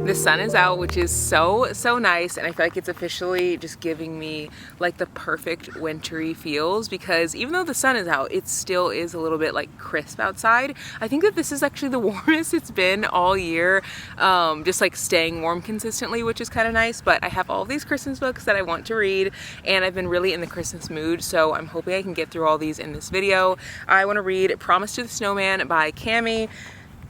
The sun is out, which is so nice, and I feel like it's officially just giving me like the perfect wintry feels, because even though the sun is out, it still is a little bit like crisp outside. I think that this is actually the warmest it's been all year, just like staying warm consistently, which is kind of nice. But I have all these Christmas books that I want to read, and I've been really in the Christmas mood, so I'm hoping I can get through all these in this video. I want to read Promise to the Snowman by Cami,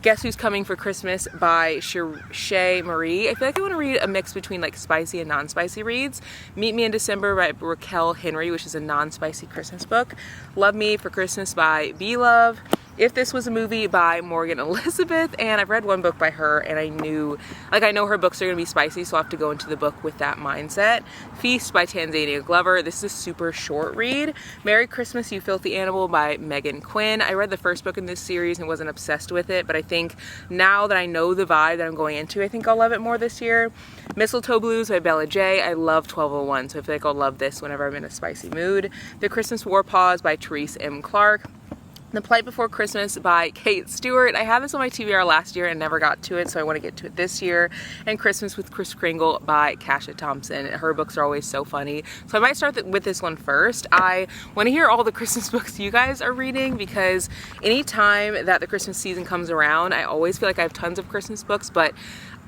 Guess Who's Coming for Christmas by Shay Marie. I feel like I want to read a mix between like spicy and non-spicy reads. Meet Me in December by Raquel Henry, which is a non-spicy Christmas book. Love Me for Christmas by B Love. If This Was a Movie by Morgan Elizabeth, and I've read one book by her, and I know her books are gonna be spicy, so I'll have to go into the book with that mindset. Feast by Tanzania Glover. This is a super short read. Merry Christmas, You Filthy Animal by Megan Quinn. I read the first book in this series and wasn't obsessed with it, but I think now that I know the vibe that I'm going into, I think I'll love it more this year. Mistletoe Blues by Bella J. I love 1201, so I feel like I'll love this whenever I'm in a spicy mood. The Christmas War Pause by Therese M. Clarke. The Plight Before Christmas by Kate Stewart. I had this on my TBR last year and never got to it, so I want to get to it this year. And Christmas with Kris Kringle by Kasha Thompson. Her books are always so funny, so I might start with this one first. I want to hear all the Christmas books you guys are reading, because anytime that the Christmas season comes around, I always feel like I have tons of Christmas books, but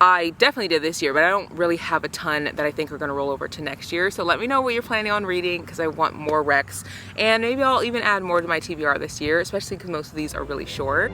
I definitely did this year, but I don't really have a ton that I think are going to roll over to next year. So let me know what you're planning on reading, because I want more recs, and maybe I'll even add more to my TBR this year, especially because most of these are really short.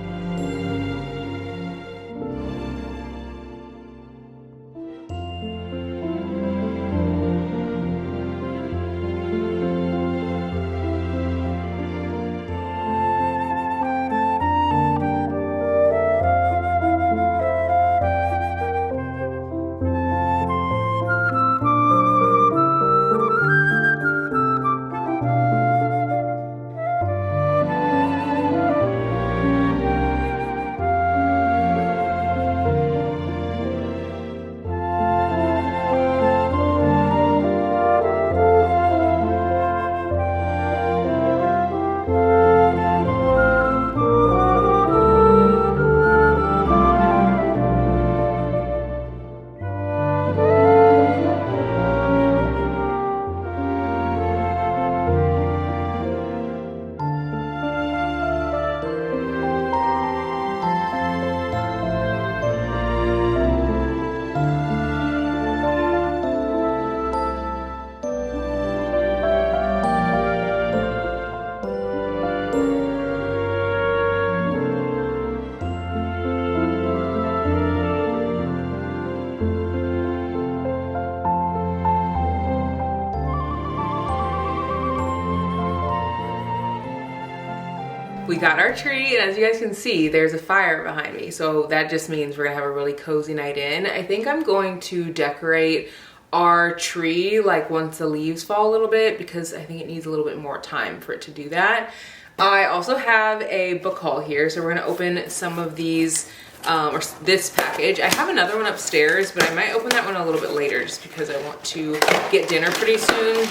We got our tree, and as you guys can see, there's a fire behind me, so that just means we're gonna have a really cozy night in. I think I'm going to decorate our tree like once the leaves fall a little bit, because I think it needs a little bit more time for it to do that. I also have a book haul here, so we're gonna open some of these, or this package. I have another one upstairs, but I might open that one a little bit later just because I want to get dinner pretty soon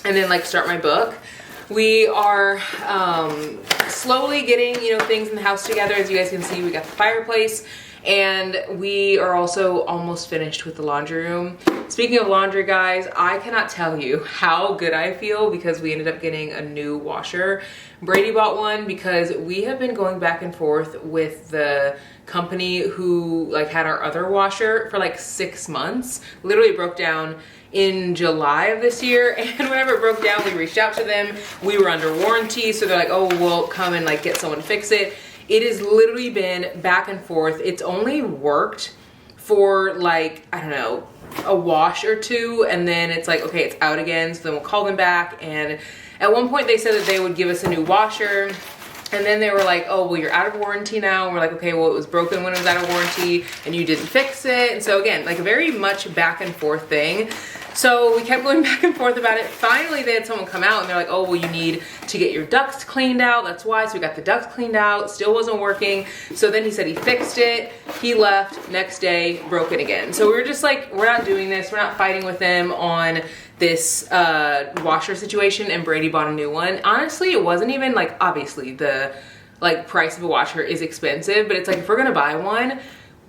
and then like start my book. We are slowly getting, things in the house together. As you guys can see, we got the fireplace, and we are also almost finished with the laundry room. Speaking of laundry, guys, I cannot tell you how good I feel because we ended up getting a new washer. Brady bought one because we have been going back and forth with the company who had our other washer for like 6 months. Literally broke down in July of this year, and whenever it broke down, we reached out to them. We were under warranty, so they're like, oh, we'll come and get someone to fix it. It has literally been back and forth. It's only worked for I don't know, a wash or two, and then it's like, okay, it's out again, so then we'll call them back. And at one point they said that they would give us a new washer, and then they were like, oh, well, you're out of warranty now. And we're like, okay, well, it was broken when it was out of warranty and you didn't fix it. And so again, a very much back and forth thing. So we kept going back and forth about it. Finally, they had someone come out and they're like, oh, well, you need to get your ducts cleaned out. That's why. So we got the ducts cleaned out. Still wasn't working. So then he said he fixed it. He left. Next day, broke it again. So we were just like, we're not doing this. We're not fighting with them on this washer situation. And Brady bought a new one. Honestly, it wasn't even obviously the price of a washer is expensive, but it's if we're gonna buy one,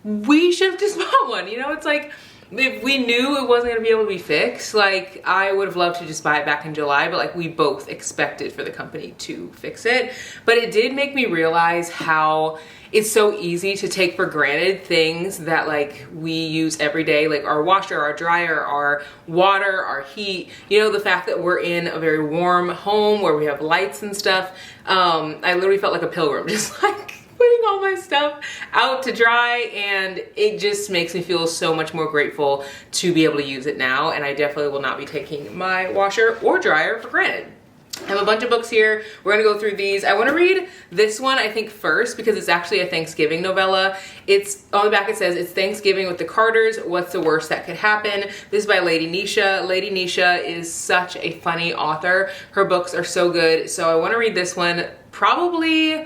we should have just bought one. You know, it's like, if we knew it wasn't gonna be able to be fixed, like I would have loved to just buy it back in July, but like we both expected for the company to fix it. But it did make me realize how it's so easy to take for granted things that like we use every day, like our washer, our dryer, our water, our heat. You know, the fact that we're in a very warm home where we have lights and stuff. I literally felt like a pilgrim, just like putting all my stuff out to dry, and it just makes me feel so much more grateful to be able to use it now, and I definitely will not be taking my washer or dryer for granted. I have a bunch of books here. We're gonna go through these. I wanna read this one, I think, first, because it's actually a Thanksgiving novella. It's on the back, it says, "It's Thanksgiving with the Carters. What's the worst that could happen?" This is by Lady Nisha. Lady Nisha is such a funny author. Her books are so good. So I wanna read this one probably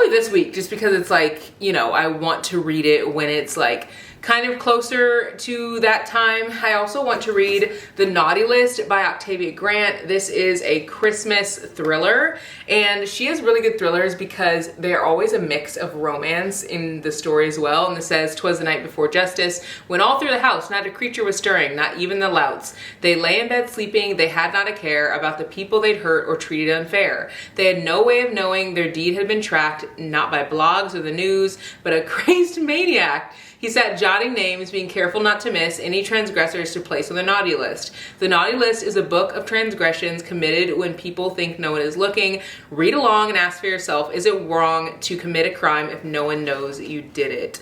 this week, just because it's like, you know, I want to read it when it's like kind of closer to that time. I also want to read The Naughty List by Octavia Grant. This is a Christmas thriller, and she has really good thrillers because they're always a mix of romance in the story as well. And it says, "'Twas the night before justice, when all through the house not a creature was stirring, not even the louts. They lay in bed sleeping, they had not a care about the people they'd hurt or treated unfair. They had no way of knowing their deed had been tracked, not by blogs or the news, but a crazed maniac. He sat jotting names, being careful not to miss any transgressors to place on the naughty list. The Naughty List is a book of transgressions committed when people think no one is looking. Read along and ask for yourself, is it wrong to commit a crime if no one knows you did it?"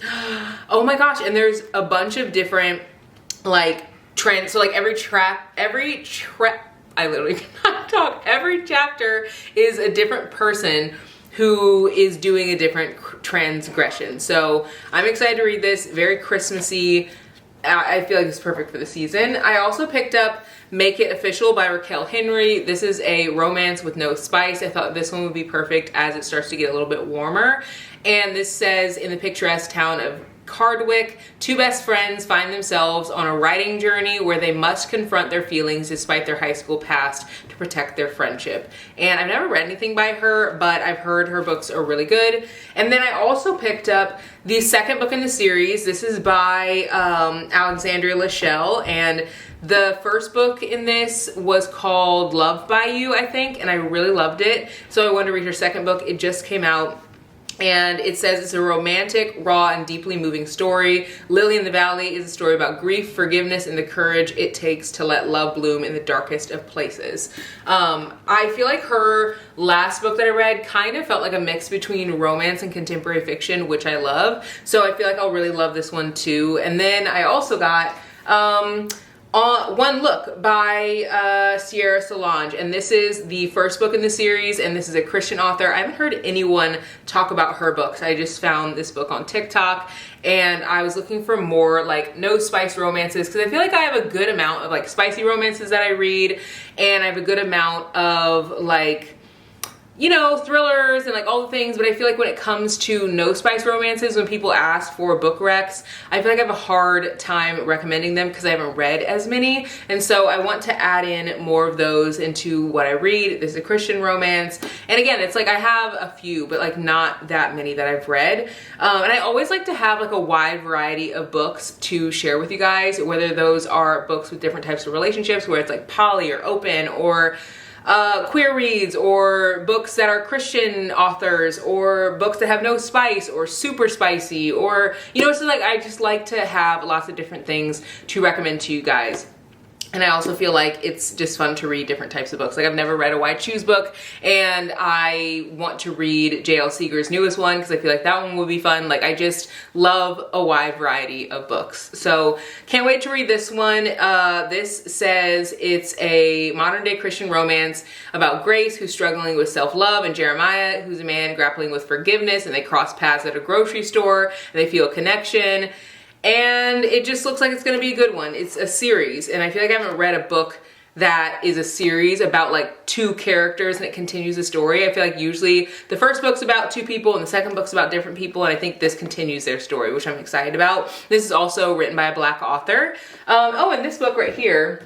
Oh my gosh, and there's a bunch of different like trends. So like every I literally cannot talk. Every chapter is a different person who is doing a different transgression. So I'm excited to read this. Very Christmassy. I feel like it's perfect for the season. I also picked up Make It Official by Raquel Henry. This is a romance with no spice. I thought this one would be perfect as it starts to get a little bit warmer. And this says, in the picturesque town of Cardwick, two best friends find themselves on a writing journey where they must confront their feelings despite their high school past to protect their friendship. And I've never read anything by her, but I've heard her books are really good. And then I also picked up the second book in the series. This is by Alexandria Lachelle, and the first book in this was called Loved by You, I think, and I really loved it. So I wanted to read her second book. It just came out. And it says it's a romantic, raw, and deeply moving story. Lily in the Valley is a story about grief, forgiveness, and the courage it takes to let love bloom in the darkest of places. I feel like her last book that I read kind of felt like a mix between romance and contemporary fiction, which I love. So I feel like I'll really love this one too. And then I also got One Look by Sierra Solange, and this is the first book in the series, and this is a Christian author. I haven't heard anyone talk about her books. I just found this book on TikTok, and I was looking for more like no spice romances, because I feel like I have a good amount of like spicy romances that I read, and I have a good amount of like, you know, thrillers and like all the things, but I feel like when it comes to no spice romances, when people ask for book recs, I feel like I have a hard time recommending them because I haven't read as many. And so I want to add in more of those into what I read. This is a Christian romance. And again, it's like I have a few, but like not that many that I've read. And I always like to have like a wide variety of books to share with you guys, whether those are books with different types of relationships, where it's like poly or open, or queer reads, or books that are Christian authors, or books that have no spice or super spicy, or, you know, so like I just like to have lots of different things to recommend to you guys. And I also feel like it's just fun to read different types of books. Like I've never read a Why Choose book, and I want to read J.L. Seeger's newest one because I feel like that one would be fun. Like I just love a wide variety of books. So can't wait to read this one. This says it's a modern day Christian romance about Grace, who's struggling with self-love, and Jeremiah, who's a man grappling with forgiveness, and they cross paths at a grocery store, and they feel a connection. And it just looks like it's going to be a good one. It's a series, and I feel like I haven't read a book that is a series about like two characters and it continues the story. I feel like usually the first book's about two people and the second book's about different people, and I think this continues their story, which I'm excited about. This is also written by a Black author. Oh, and this book right here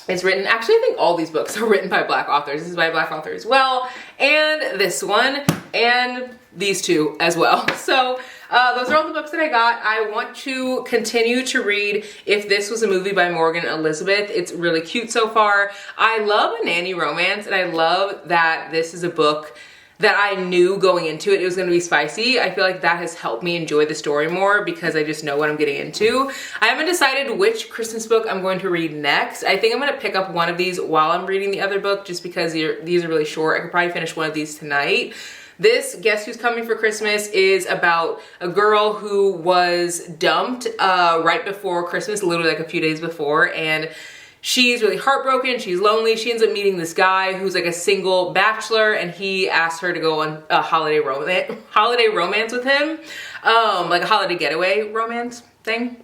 is written, actually I think all these books are written by Black authors. This is by a Black author as well, and this one, and these two as well. So Those are all the books that I got. I want to continue to read If This Was a Movie by Morgan Elizabeth. It's really cute so far. I love a nanny romance, and I love that this is a book that I knew going into it was going to be spicy. I feel like that has helped me enjoy the story more because I just know what I'm getting into. I haven't decided which Christmas book I'm going to read next. I think I'm going to pick up one of these while I'm reading the other book just because these are really short. I could probably finish one of these tonight. This Guess Who's Coming for Christmas is about a girl who was dumped right before Christmas, literally like a few days before, and she's really heartbroken, she's lonely. She ends up meeting this guy who's like a single bachelor, and he asks her to go on a holiday romance with him, like a holiday getaway romance thing.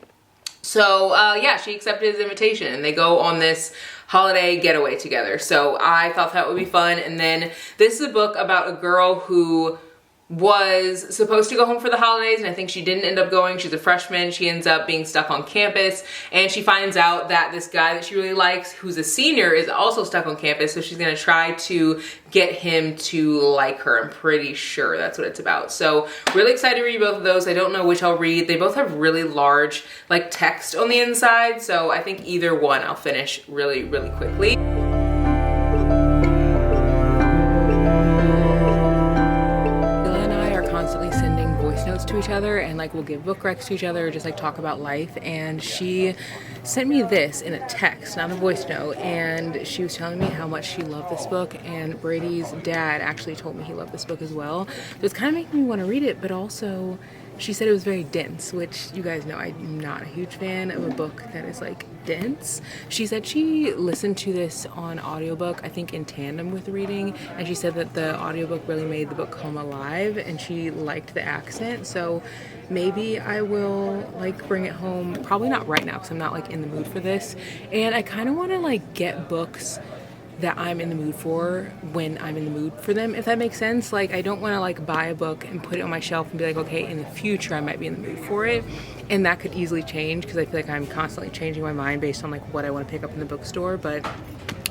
So yeah, she accepted his invitation and they go on this holiday getaway together. So I thought that would be fun. And then this is a book about a girl who was supposed to go home for the holidays, and I think she didn't end up going. She's a freshman. She ends up being stuck on campus, and she finds out that this guy that she really likes, who's a senior, is also stuck on campus. So she's gonna try to get him to like her. I'm pretty sure that's what it's about. So really excited to read both of those. I don't know which I'll read. They both have really large like text on the inside, so I think either one I'll finish really, really quickly. To each other, and like we'll give book recs to each other, or just like talk about life. And she sent me this in a text, not a voice note, and she was telling me how much she loved this book, and Brady's dad actually told me he loved this book as well. So it's kind of making me want to read it, but also she said it was very dense, which you guys know I'm not a huge fan of a book that is like dense. She said she listened to this on audiobook, I think in tandem with reading, and she said that the audiobook really made the book come alive, and she liked the accent. So maybe I will like bring it home, probably not right now because I'm not like in the mood for this, and I kind of want to like get books that I'm in the mood for when I'm in the mood for them, if that makes sense. Like I don't want to like buy a book and put it on my shelf and be like, okay, in the future I might be in the mood for it, and that could easily change because I feel like I'm constantly changing my mind based on like what I want to pick up in the bookstore. But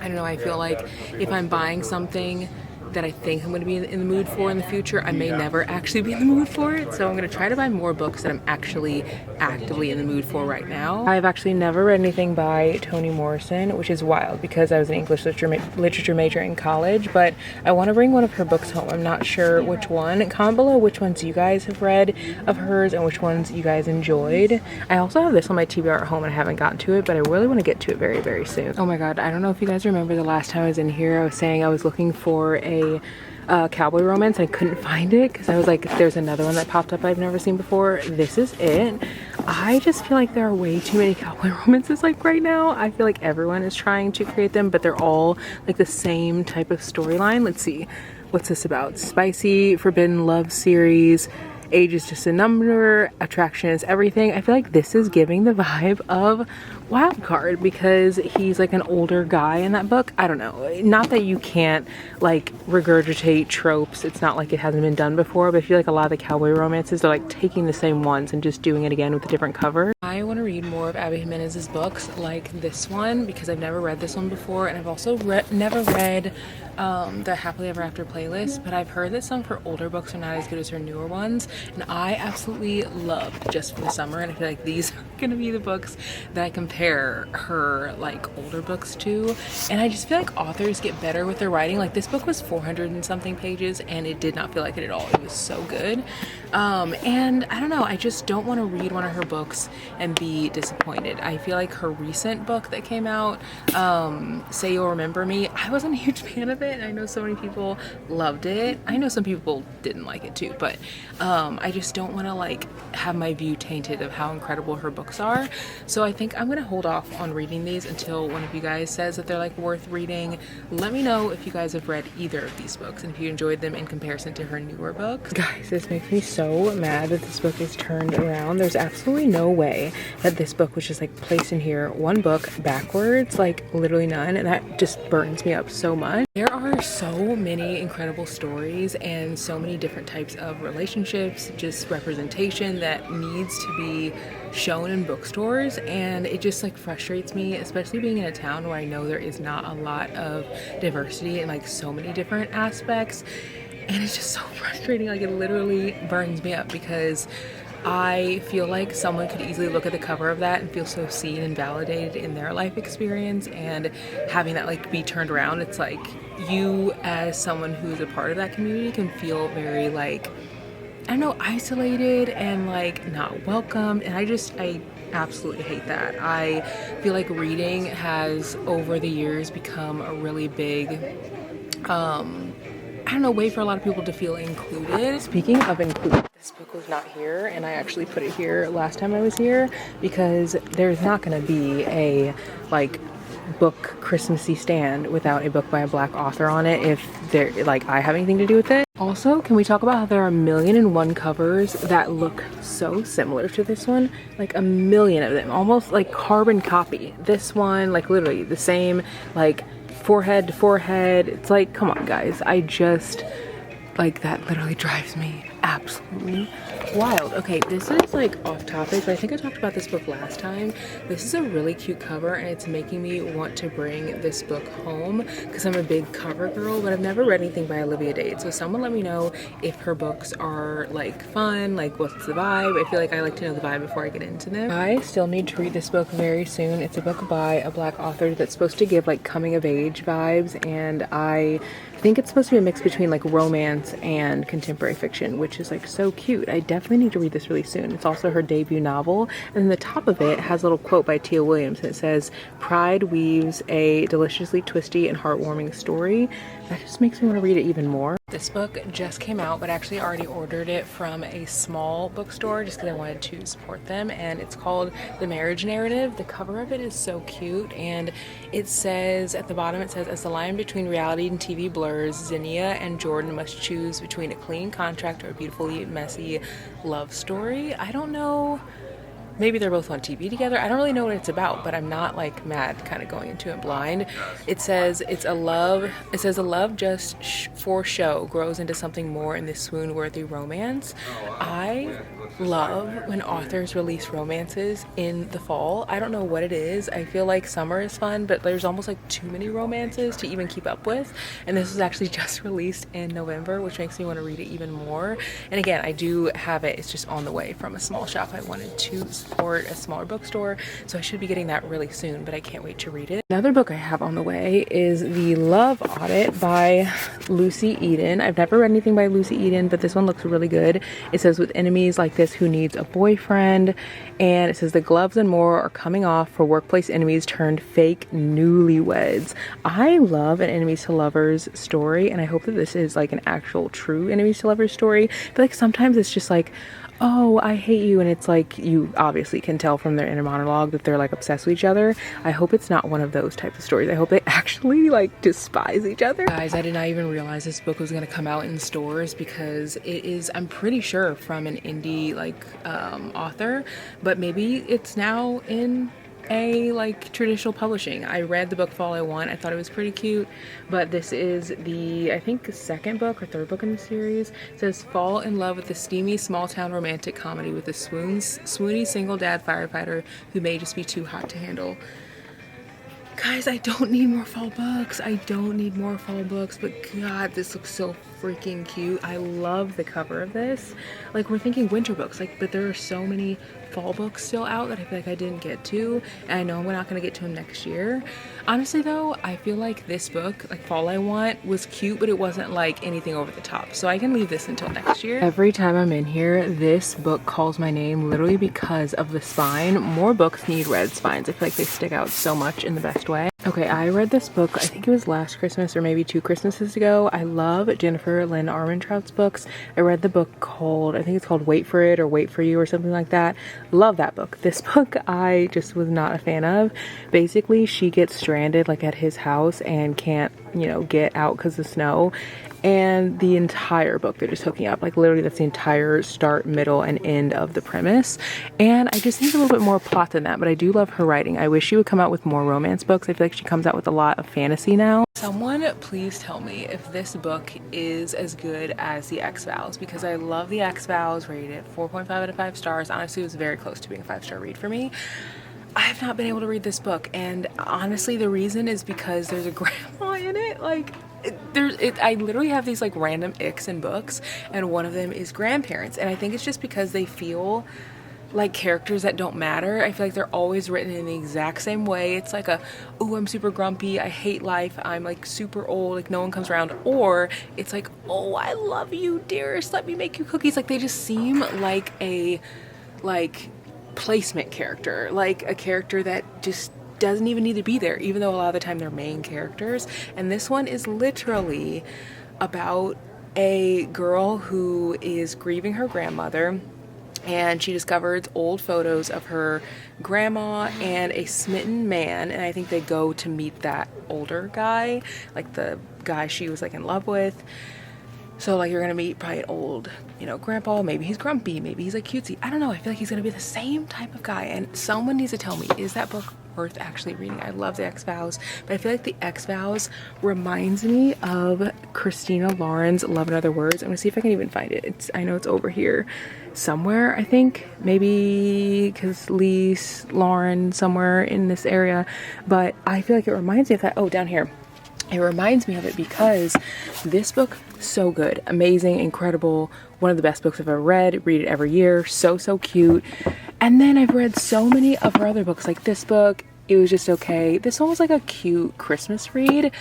I don't know, I feel like if I'm buying something that I think I'm going to be in the mood for in the future, I may never actually be in the mood for it. So I'm going to try to buy more books that I'm actually actively in the mood for right now. I've actually never read anything by Toni Morrison, which is wild because I was an English literature major in college, but I want to bring one of her books home. I'm not sure which one. Comment below which ones you guys have read of hers and which ones you guys enjoyed. I also have this on my TBR at home and I haven't gotten to it, but I really want to get to it very, very soon. Oh my god, I don't know if you guys remember the last time I was in here, I was saying I was looking for a cowboy romance. I couldn't find it because I was like, there's another one that popped up I've never seen before. This is it. I just feel like there are way too many cowboy romances like right now. I feel like everyone is trying to create them, but they're all like the same type of storyline. Let's see, what's this about? Spicy forbidden love series, age is just a number, attraction is everything. I feel like this is giving the vibe of Wild Card because he's like an older guy in that book. I don't know, not that you can't like regurgitate tropes, it's not like it hasn't been done before, but I feel like a lot of the cowboy romances are like taking the same ones and just doing it again with a different cover. I want to read more of Abby Jimenez's books like this one because I've never read this one before, and I've also never read the Happily Ever After playlist, but I've heard that some of her older books are not as good as her newer ones, and I absolutely love Just for the Summer, and I feel like these are gonna be the books that I compare her like older books to. And I just feel like authors get better with their writing. Like this book was 400 and something pages and it did not feel like it at all. It was so good. And I don't know, I just don't want to read one of her books and be disappointed. I feel like her recent book that came out, Say You'll Remember Me, I wasn't a huge fan of it. I know so many people loved it. I know some people didn't like it too, but I just don't want to like have my view tainted of how incredible her books are. So I think I'm gonna hold off on reading these until one of you guys says that they're like worth reading. Let me know if you guys have read either of these books and if you enjoyed them in comparison to her newer books. Guys, this makes me so mad that this book is turned around. There's absolutely no way that this book was just like placed in here one book backwards, like literally none, and that just burns me up so much. There are so many incredible stories and so many different types of relationships, just representation that needs to be shown in bookstores, and it just like frustrates me, especially being in a town where I know there is not a lot of diversity in like so many different aspects. And it's just so frustrating, like it literally burns me up because I feel like someone could easily look at the cover of that and feel so seen and validated in their life experience, and having that like be turned around, it's like you as someone who's a part of that community can feel very like, I don't know, isolated and like not welcomed. And I absolutely hate that. I feel like reading has over the years become a really big I don't know, way for a lot of people to feel included. Speaking of included, this book was not here, and I actually put it here last time I was here because there's not going to be a like book Christmassy stand without a book by a Black author on it if they're like I have anything to do with it. Also, can we talk about how there are 1,000,001 covers that look so similar to this one? Like 1,000,000 of them, almost like carbon copy. This one, like literally the same, like forehead to forehead. It's like, come on guys, I just like that literally drives me absolutely wild. Okay, this is like off topic, but I think I talked about this book last time. This is a really cute cover, and it's making me want to bring this book home because I'm a big cover girl, but I've never read anything by Olivia Dade. So someone let me know if her books are like fun, like what's the vibe. I feel like I like to know the vibe before I get into them. I still need to read this book very soon. It's a book by a Black author that's supposed to give like coming of age vibes, and I think it's supposed to be a mix between like romance and contemporary fiction, which is like so cute. I definitely need to read this really soon. It's also her debut novel, and then the top of it has a little quote by Tia Williams, and it says, "Pride weaves a deliciously twisty and heartwarming story." That just makes me want to read it even more. This book just came out, but I actually already ordered it from a small bookstore just because I wanted to support them, and it's called The Marriage Narrative. The cover of it is so cute, and it says at the bottom, it says, "As the line between reality and TV blurs, Zinnia and Jordan must choose between a clean contract or a beautifully messy love story." I don't know. Maybe they're both on TV together. I don't really know what it's about, but I'm not like mad kind of going into it blind. It says a love just for show grows into something more in this swoon-worthy romance. I love when authors release romances in the fall. I don't know what it is. I feel like summer is fun, but there's almost like too many romances to even keep up with. And this was actually just released in November, which makes me want to read it even more. And again, I do have it. It's just on the way from a small shop. I wanted to support a smaller bookstore, so I should be getting that really soon, but I can't wait to read it. Another book I have on the way is The Love Audit by Lucy Eden. I've never read anything by Lucy Eden, but this one looks really good. It says, "With enemies like this, who needs a boyfriend?" And it says, "The gloves and more are coming off for workplace enemies turned fake newlyweds." I love an enemies to lovers story, and I hope that this is like an actual true enemies to lovers story. But like sometimes it's just like, "Oh, I hate you," and it's like you obviously can tell from their inner monologue that they're like obsessed with each other. I hope it's not one of those types of stories. I hope they actually like despise each other. Guys, I did not even realize this book was going to come out in stores because it is, I'm pretty sure, from an indie like author, but maybe it's now in a like traditional publishing. I read the book Fall I Want. I thought it was pretty cute, but this is the, I think, second book or third book in the series. It says, "Fall in love with a steamy small town romantic comedy with a swoony single dad firefighter who may just be too hot to handle." Guys, I don't need more fall books. I don't need more fall books, but God, this looks so freaking cute. I love the cover of this. Like, we're thinking winter books, like, but there are so many fall books still out that I feel like I didn't get to, and I know we're not gonna get to them next year. Honestly though, I feel like this book, like Fall I Want, was cute, but it wasn't like anything over the top, so I can leave this until next year. Every time I'm in here, this book calls my name literally because of the spine. More books need red spines. I feel like they stick out so much in the best way. Okay, I read this book, I think it was last Christmas or maybe 2 Christmases ago. I love Jennifer Lynn Armentrout's books. I read the book called, I think it's called Wait for It or Wait for You or something like that. Love that book. This book I just was not a fan of. Basically, she gets stranded like at his house and can't, you know, get out because of snow. And the entire book they're just hooking up, like literally that's the entire start, middle, and end of the premise. And I just need a little bit more plot than that, but I do love her writing. I wish she would come out with more romance books. I feel like she comes out with a lot of fantasy now. Someone please tell me if this book is as good as The X-Files, because I love The X-Files, rated it 4.5 out of 5 stars. Honestly, it was very close to being a 5-star read for me. I have not been able to read this book, and honestly the reason is because there's a grandma in it. Like, I literally have these like random icks in books, and one of them is grandparents, and I think it's just because they feel like characters that don't matter. I feel like they're always written in the exact same way. It's like oh, I'm super grumpy, I hate life, I'm like super old, like no one comes around. Or it's like, oh, I love you, dearest, let me make you cookies. Like they just seem like a placement character, like a character that just doesn't even need to be there, even though a lot of the time they're main characters. And this one is literally about a girl who is grieving her grandmother, and she discovers old photos of her grandma and a smitten man, and I think they go to meet that older guy, like the guy she was like in love with. So like you're gonna meet probably an old, grandpa. Maybe he's grumpy, maybe he's like cutesy, I don't know. I feel like he's gonna be the same type of guy, and someone needs to tell me, is that book worth actually reading? I love the X-Files, but I feel like the X-Files reminds me of Christina Lauren's Love and Other Words. I'm gonna see if I can even find it. I know it's over here somewhere, I think, maybe because Lise Lauren somewhere in this area, but I feel like it reminds me of that. Oh, down here. It reminds me of it because this book, so good, amazing, incredible, one of the best books I've ever read it every year, so cute. And then I've read so many of her other books, like this book, it was just okay. This one was like a cute Christmas read.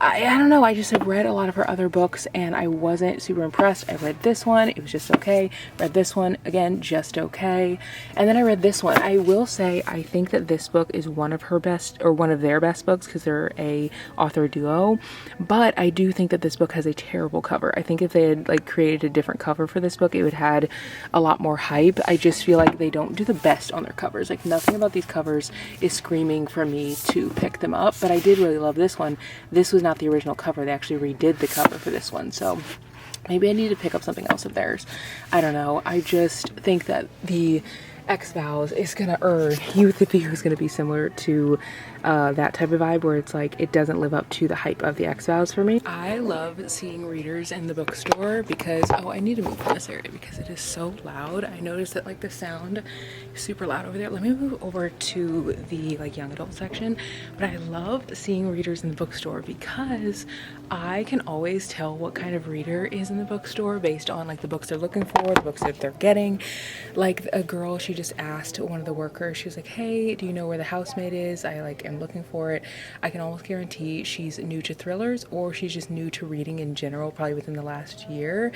I don't know, I just have read a lot of her other books and I wasn't super impressed. I read this one, it was just okay. Read this one, again, just okay. And then I read this one. I will say, I think that this book is one of her best, or one of their best books, because they're a author duo. But I do think that this book has a terrible cover. I think if they had like created a different cover for this book, it would have had a lot more hype. I just feel like they don't do the best on their covers. Like nothing about these covers is screaming for me to pick them up, but I did really love this one. This was not the original cover. They actually redid the cover for this one, so maybe I need to pick up something else of theirs. I don't know. I just think that the X-Files is gonna, or Youth the View is gonna be similar to that type of vibe, where it's like it doesn't live up to the hype of the X-Files for me. I love seeing readers in the bookstore because, oh, I need to move from this area because it is so loud. I noticed that like the sound is super loud over there. Let me move over to the like young adult section. But I love seeing readers in the bookstore because I can always tell what kind of reader is in the bookstore based on like the books they're looking for, the books that they're getting. Like a girl, she just asked one of the workers, she was like, hey, do you know where the housemaid is? I like am looking for it. I can almost guarantee she's new to thrillers, or she's just new to reading in general, probably within the last year,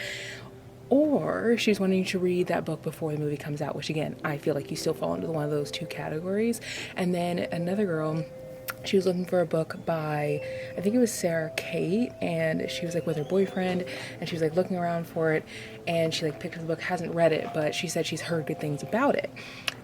or she's wanting to read that book before the movie comes out, which again, I feel like you still fall into one of those two categories. And then another girl, she was looking for a book by, I think it was Sarah Kate, and she was like with her boyfriend, and she was like looking around for it, and she like picked up the book, hasn't read it, but she said she's heard good things about it.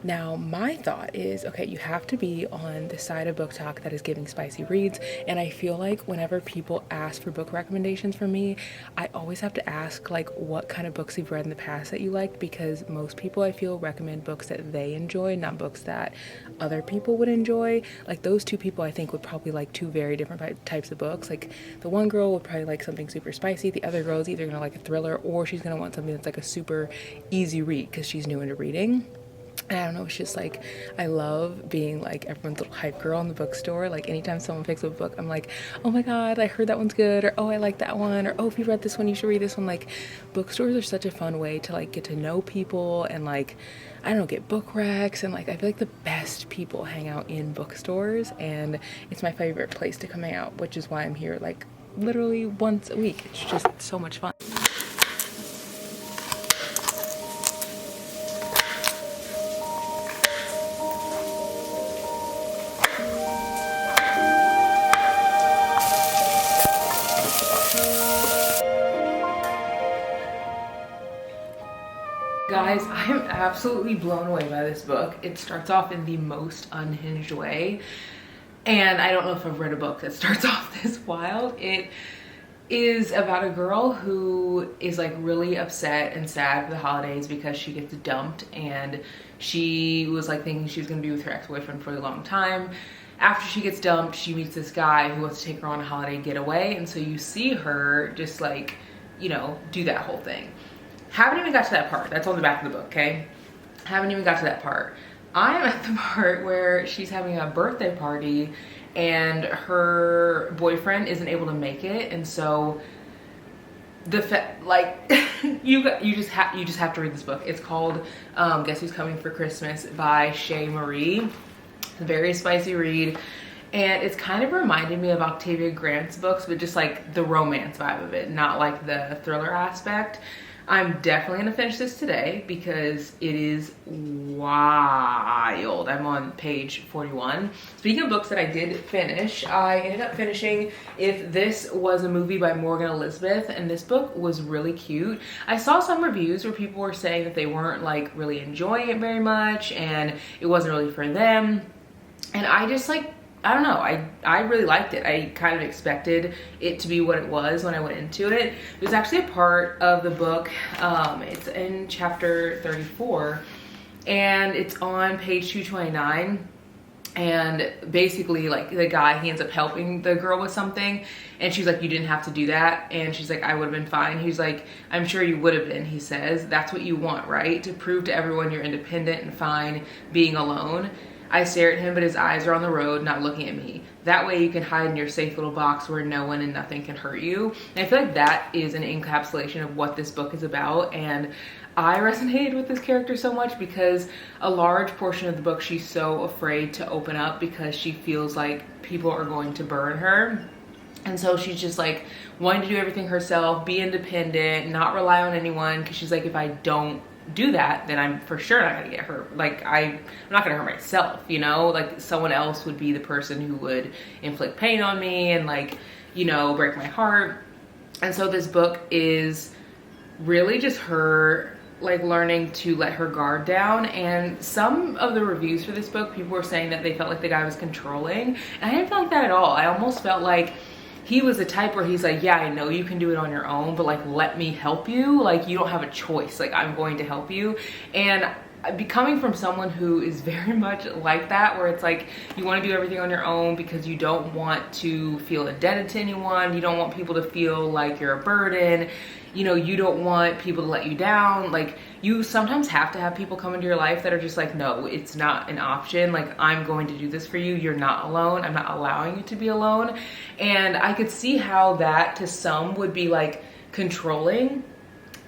Now my thought is, okay, you have to be on the side of Book Talk that is giving spicy reads, and I feel like whenever people ask for book recommendations from me, I always have to ask like what kind of books you've read in the past that you liked, because most people I feel recommend books that they enjoy, not books that other people would enjoy. Like those two people I think would probably like two very different types of books. Like the one girl would probably like something super spicy, the other girl is either gonna like a thriller, or she's gonna want something that's like a super easy read because she's new into reading. And I don't know, it's just like, I love being like everyone's little hype girl in the bookstore. Like anytime someone picks up a book, I'm like, oh my god, I heard that one's good, or oh, I like that one, or oh, if you read this one, you should read this one. Like bookstores are such a fun way to like get to know people and like, I don't know, get book recs, and like I feel like the best people hang out in bookstores, and it's my favorite place to come out, which is why I'm here like literally once a week. It's just so much fun. Guys, I am absolutely blown away by this book. It starts off in the most unhinged way, and I don't know if I've read a book that starts off this wild. It is about a girl who is like really upset and sad for the holidays because she gets dumped, and she was like thinking she was gonna be with her ex-boyfriend for a long time. After she gets dumped, she meets this guy who wants to take her on a holiday getaway, and so you see her just like, you know, do that whole thing. Haven't even got to that part. That's on the back of the book, okay? Haven't even got to that part. I'm at the part where she's having a birthday party, and her boyfriend isn't able to make it, and so you just have to read this book. It's called Guess Who's Coming for Christmas by Shay Marie. It's a very spicy read, and it's kind of reminded me of Octavia Grant's books, but just like the romance vibe of it, not like the thriller aspect. I'm definitely gonna finish this today because it is wild. I'm on page 41. Speaking of books that I did finish, I ended up finishing If This Was a Movie by Morgan Elizabeth, and this book was really cute. I saw some reviews where people were saying that they weren't like really enjoying it very much and it wasn't really for them. And I just like, I don't know, I really liked it. I kind of expected it to be what it was when I went into it. There's actually a part of the book, it's in chapter 34, and it's on page 229. And basically, like, the guy, he ends up helping the girl with something, and she's like, you didn't have to do that. And she's like, I would have been fine. He's like, I'm sure you would have been, he says. That's what you want, right? To prove to everyone you're independent and fine being alone. I stare at him, but his eyes are on the road, not looking at me. That way you can hide in your safe little box where no one and nothing can hurt you. And I feel like that is an encapsulation of what this book is about. And I resonated with this character so much because a large portion of the book, she's so afraid to open up because she feels like people are going to burn her. And so she's just like wanting to do everything herself, be independent, not rely on anyone, because she's like, if I don't do that, then I'm for sure not gonna get hurt. Like, I'm not gonna hurt myself, you know? Like, someone else would be the person who would inflict pain on me and, like, you know, break my heart. And so this book is really just her like learning to let her guard down. And some of the reviews for this book, people were saying that they felt like the guy was controlling, and I didn't feel like that at all. I almost felt like he was the type where he's like, yeah, I know you can do it on your own, but like, let me help you. Like, you don't have a choice. Like, I'm going to help you. And coming from someone who is very much like that, where it's like, you want to do everything on your own because you don't want to feel indebted to anyone. You don't want people to feel like you're a burden. You know, you don't want people to let you down. Like, you sometimes have to have people come into your life that are just like, no, it's not an option. Like, I'm going to do this for you. You're not alone. I'm not allowing you to be alone. And I could see how that to some would be like controlling.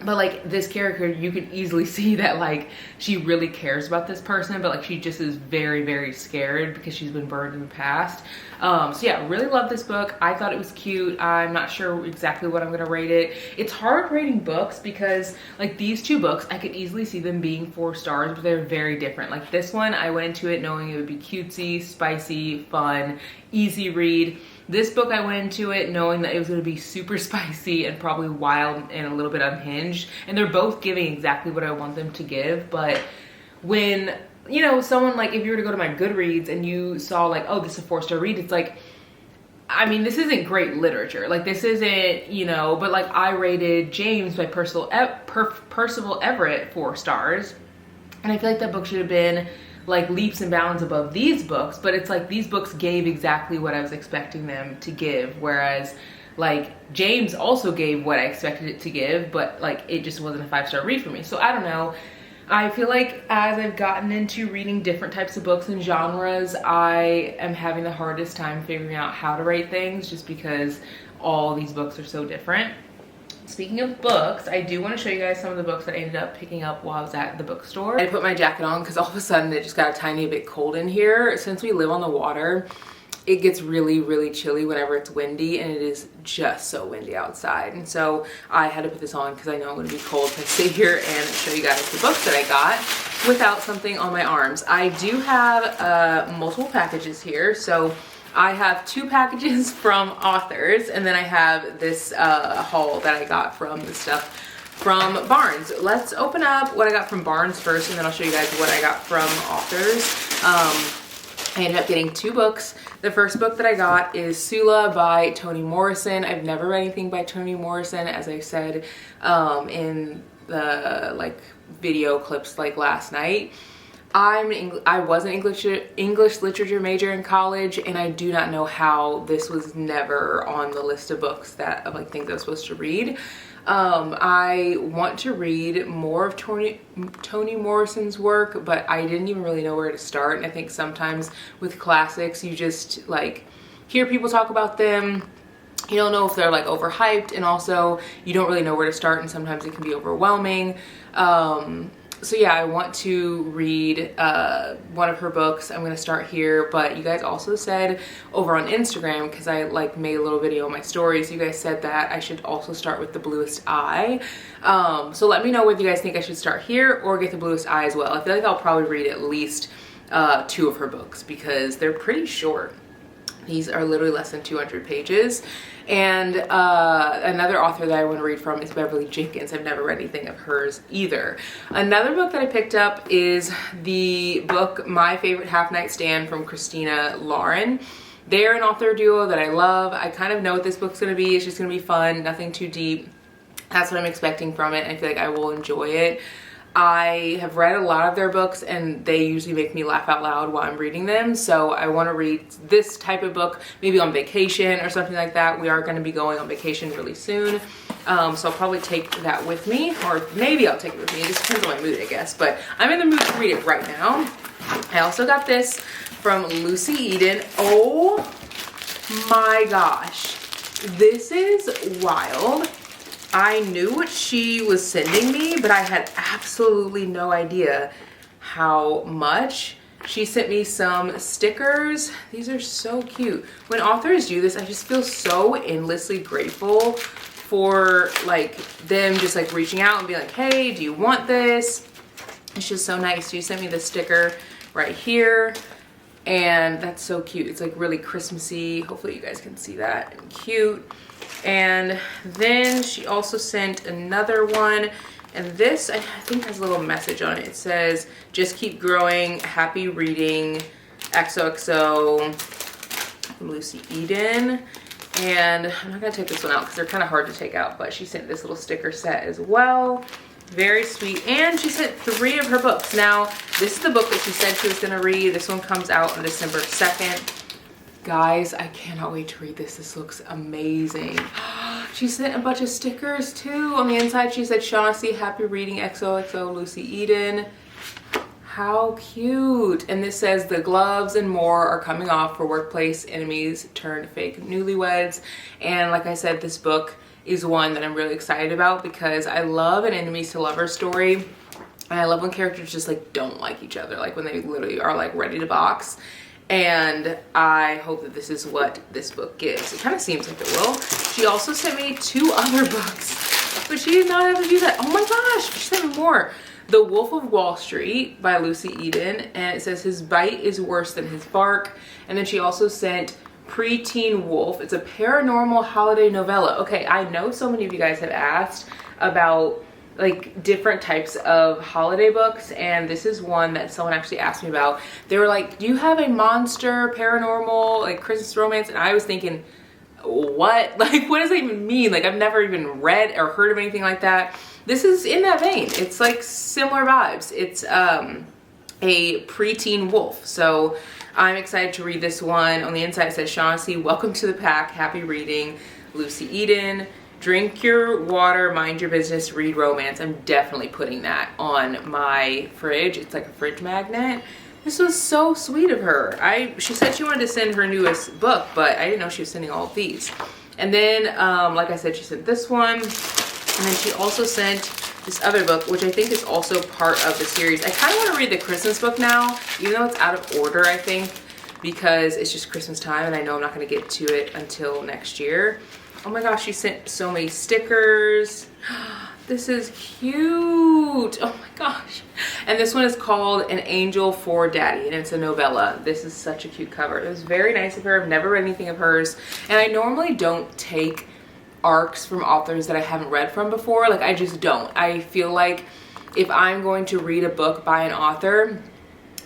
But like, this character, you could easily see that like she really cares about this person, but like she just is very, very scared because she's been burned in the past. So yeah, really love this book. I thought it was cute. I'm not sure exactly what I'm gonna rate it. It's hard rating books because like these two books, I could easily see them being 4 stars, but they're very different. Like this one, I went into it knowing it would be cutesy, spicy, fun, easy read. This book, I went into it knowing that it was going to be super spicy and probably wild and a little bit unhinged. And they're both giving exactly what I want them to give. But when, you know, someone like, if you were to go to my Goodreads and you saw like, oh, this is a 4-star read, it's like, I mean, this isn't great literature. Like, this isn't, you know, but like I rated James by Percival Everett 4 stars. And I feel like that book should have been like leaps and bounds above these books, but it's like these books gave exactly what I was expecting them to give, whereas like James also gave what I expected it to give, but like it just wasn't a 5-star read for me. So I don't know. I feel like as I've gotten into reading different types of books and genres, I am having the hardest time figuring out how to rate things just because all these books are so different. Speaking of books, I do want to show you guys some of the books that I ended up picking up while I was at the bookstore. I put my jacket on because all of a sudden it just got a tiny bit cold in here. Since we live on the water, it gets really, really chilly whenever it's windy, and it is just so windy outside. And so I had to put this on because I know I'm going to be cold to sit here and show you guys the books that I got without something on my arms. I do have multiple packages here. So I have 2 packages from authors, and then I have this haul that I got from the stuff from Barnes. Let's open up what I got from Barnes first, and then I'll show you guys what I got from authors. I ended up getting 2 books. The first book that I got is Sula by Toni Morrison. I've never read anything by Toni Morrison, as I said in the like video clips like last night. I was an English literature major in college, and I do not know how this was never on the list of books that of like things I was supposed to read. I want to read more of Toni Morrison's work, but I didn't even really know where to start. And I think sometimes with classics, you just like hear people talk about them. You don't know if they're like overhyped, and also you don't really know where to start, and sometimes it can be overwhelming. So yeah, I want to read one of her books. I'm gonna start here, but you guys also said over on Instagram, because I like made a little video on my stories, you guys said that I should also start with The Bluest Eye. So let me know whether you guys think I should start here or get The Bluest Eye as well. I feel like I'll probably read at least 2 of her books because they're pretty short. These are literally less than 200 pages. And another author that I want to read from is Beverly Jenkins. I've never read anything of hers either. Another book that I picked up is the book My Favorite Half Night Stand from Christina Lauren. They're an author duo that I love. I kind of know what this book's going to be. It's just going to be fun, nothing too deep. That's what I'm expecting from it. I feel like I will enjoy it. I have read a lot of their books and they usually make me laugh out loud while I'm reading them. So I want to read this type of book maybe on vacation or something like that. We are going to be going on vacation really soon. So I'll probably take that with me, or maybe I'll take it with me. It just depends on my mood, I guess. But I'm in the mood to read it right now. I also got this from Lucy Eden. Oh my gosh. This is wild. I knew what she was sending me, but I had absolutely no idea how much. She sent me some stickers. These are so cute. When authors do this, I just feel so endlessly grateful for like them just like reaching out and being like, hey, do you want this? It's just so nice. She sent me the sticker right here. And that's so cute. It's like really Christmassy. Hopefully you guys can see that. And cute. And then she also sent another one, and this I think has a little message on it. It says, just keep growing, happy reading, XOXO, from Lucy Eden. And I'm not gonna take this one out because they're kind of hard to take out, but she sent this little sticker set as well. Very sweet. And she sent 3 of her books. Now, this is the book that she said she was gonna read. This one comes out on December 2nd. Guys, I cannot wait to read this. This looks amazing. She sent a bunch of stickers too. On the inside, she said, Shaughnessy, happy reading, XOXO, Lucy Eden. How cute. And this says, the gloves and more are coming off for workplace enemies turned fake newlyweds. And like I said, this book is one that I'm really excited about because I love an enemies to lovers story. And I love when characters just like don't like each other, like when they literally are like ready to box. And I hope that this is what this book gives. It kind of seems like it will. She also sent me 2 other books, but she did not have to do that. Oh my gosh, she sent me more. The Wolf of Wall Street by Lucy Eden, and it says his bite is worse than his bark. And then she also sent Preteen Wolf. It's a paranormal holiday novella. Okay, I know so many of you guys have asked about like different types of holiday books, and this is one that someone actually asked me about. They were like, do you have a monster paranormal like Christmas romance? And I was thinking, what? Like, what does that even mean? Like, I've never even read or heard of anything like that. This is in that vein. It's like similar vibes. It's a preteen wolf. So I'm excited to read this one. On the inside it says, Shaughnessy, welcome to the pack, happy reading, Lucy Eden. Drink your water, mind your business, read romance. I'm definitely putting that on my fridge. It's like a fridge magnet. This was so sweet of her. She said she wanted to send her newest book, but I didn't know she was sending all of these. And then, like I said, she sent this one. And then she also sent this other book, which I think is also part of the series. I kind of want to read the Christmas book now, even though it's out of order, I think, because it's just Christmas time and I know I'm not going to get to it until next year. Oh my gosh, she sent so many stickers. This is cute. Oh my gosh. And this one is called An Angel for Daddy, and it's a novella. This is such a cute cover. It was very nice of her. I've never read anything of hers. And I normally don't take arcs from authors that I haven't read from before. Like, I just don't. I feel like if I'm going to read a book by an author,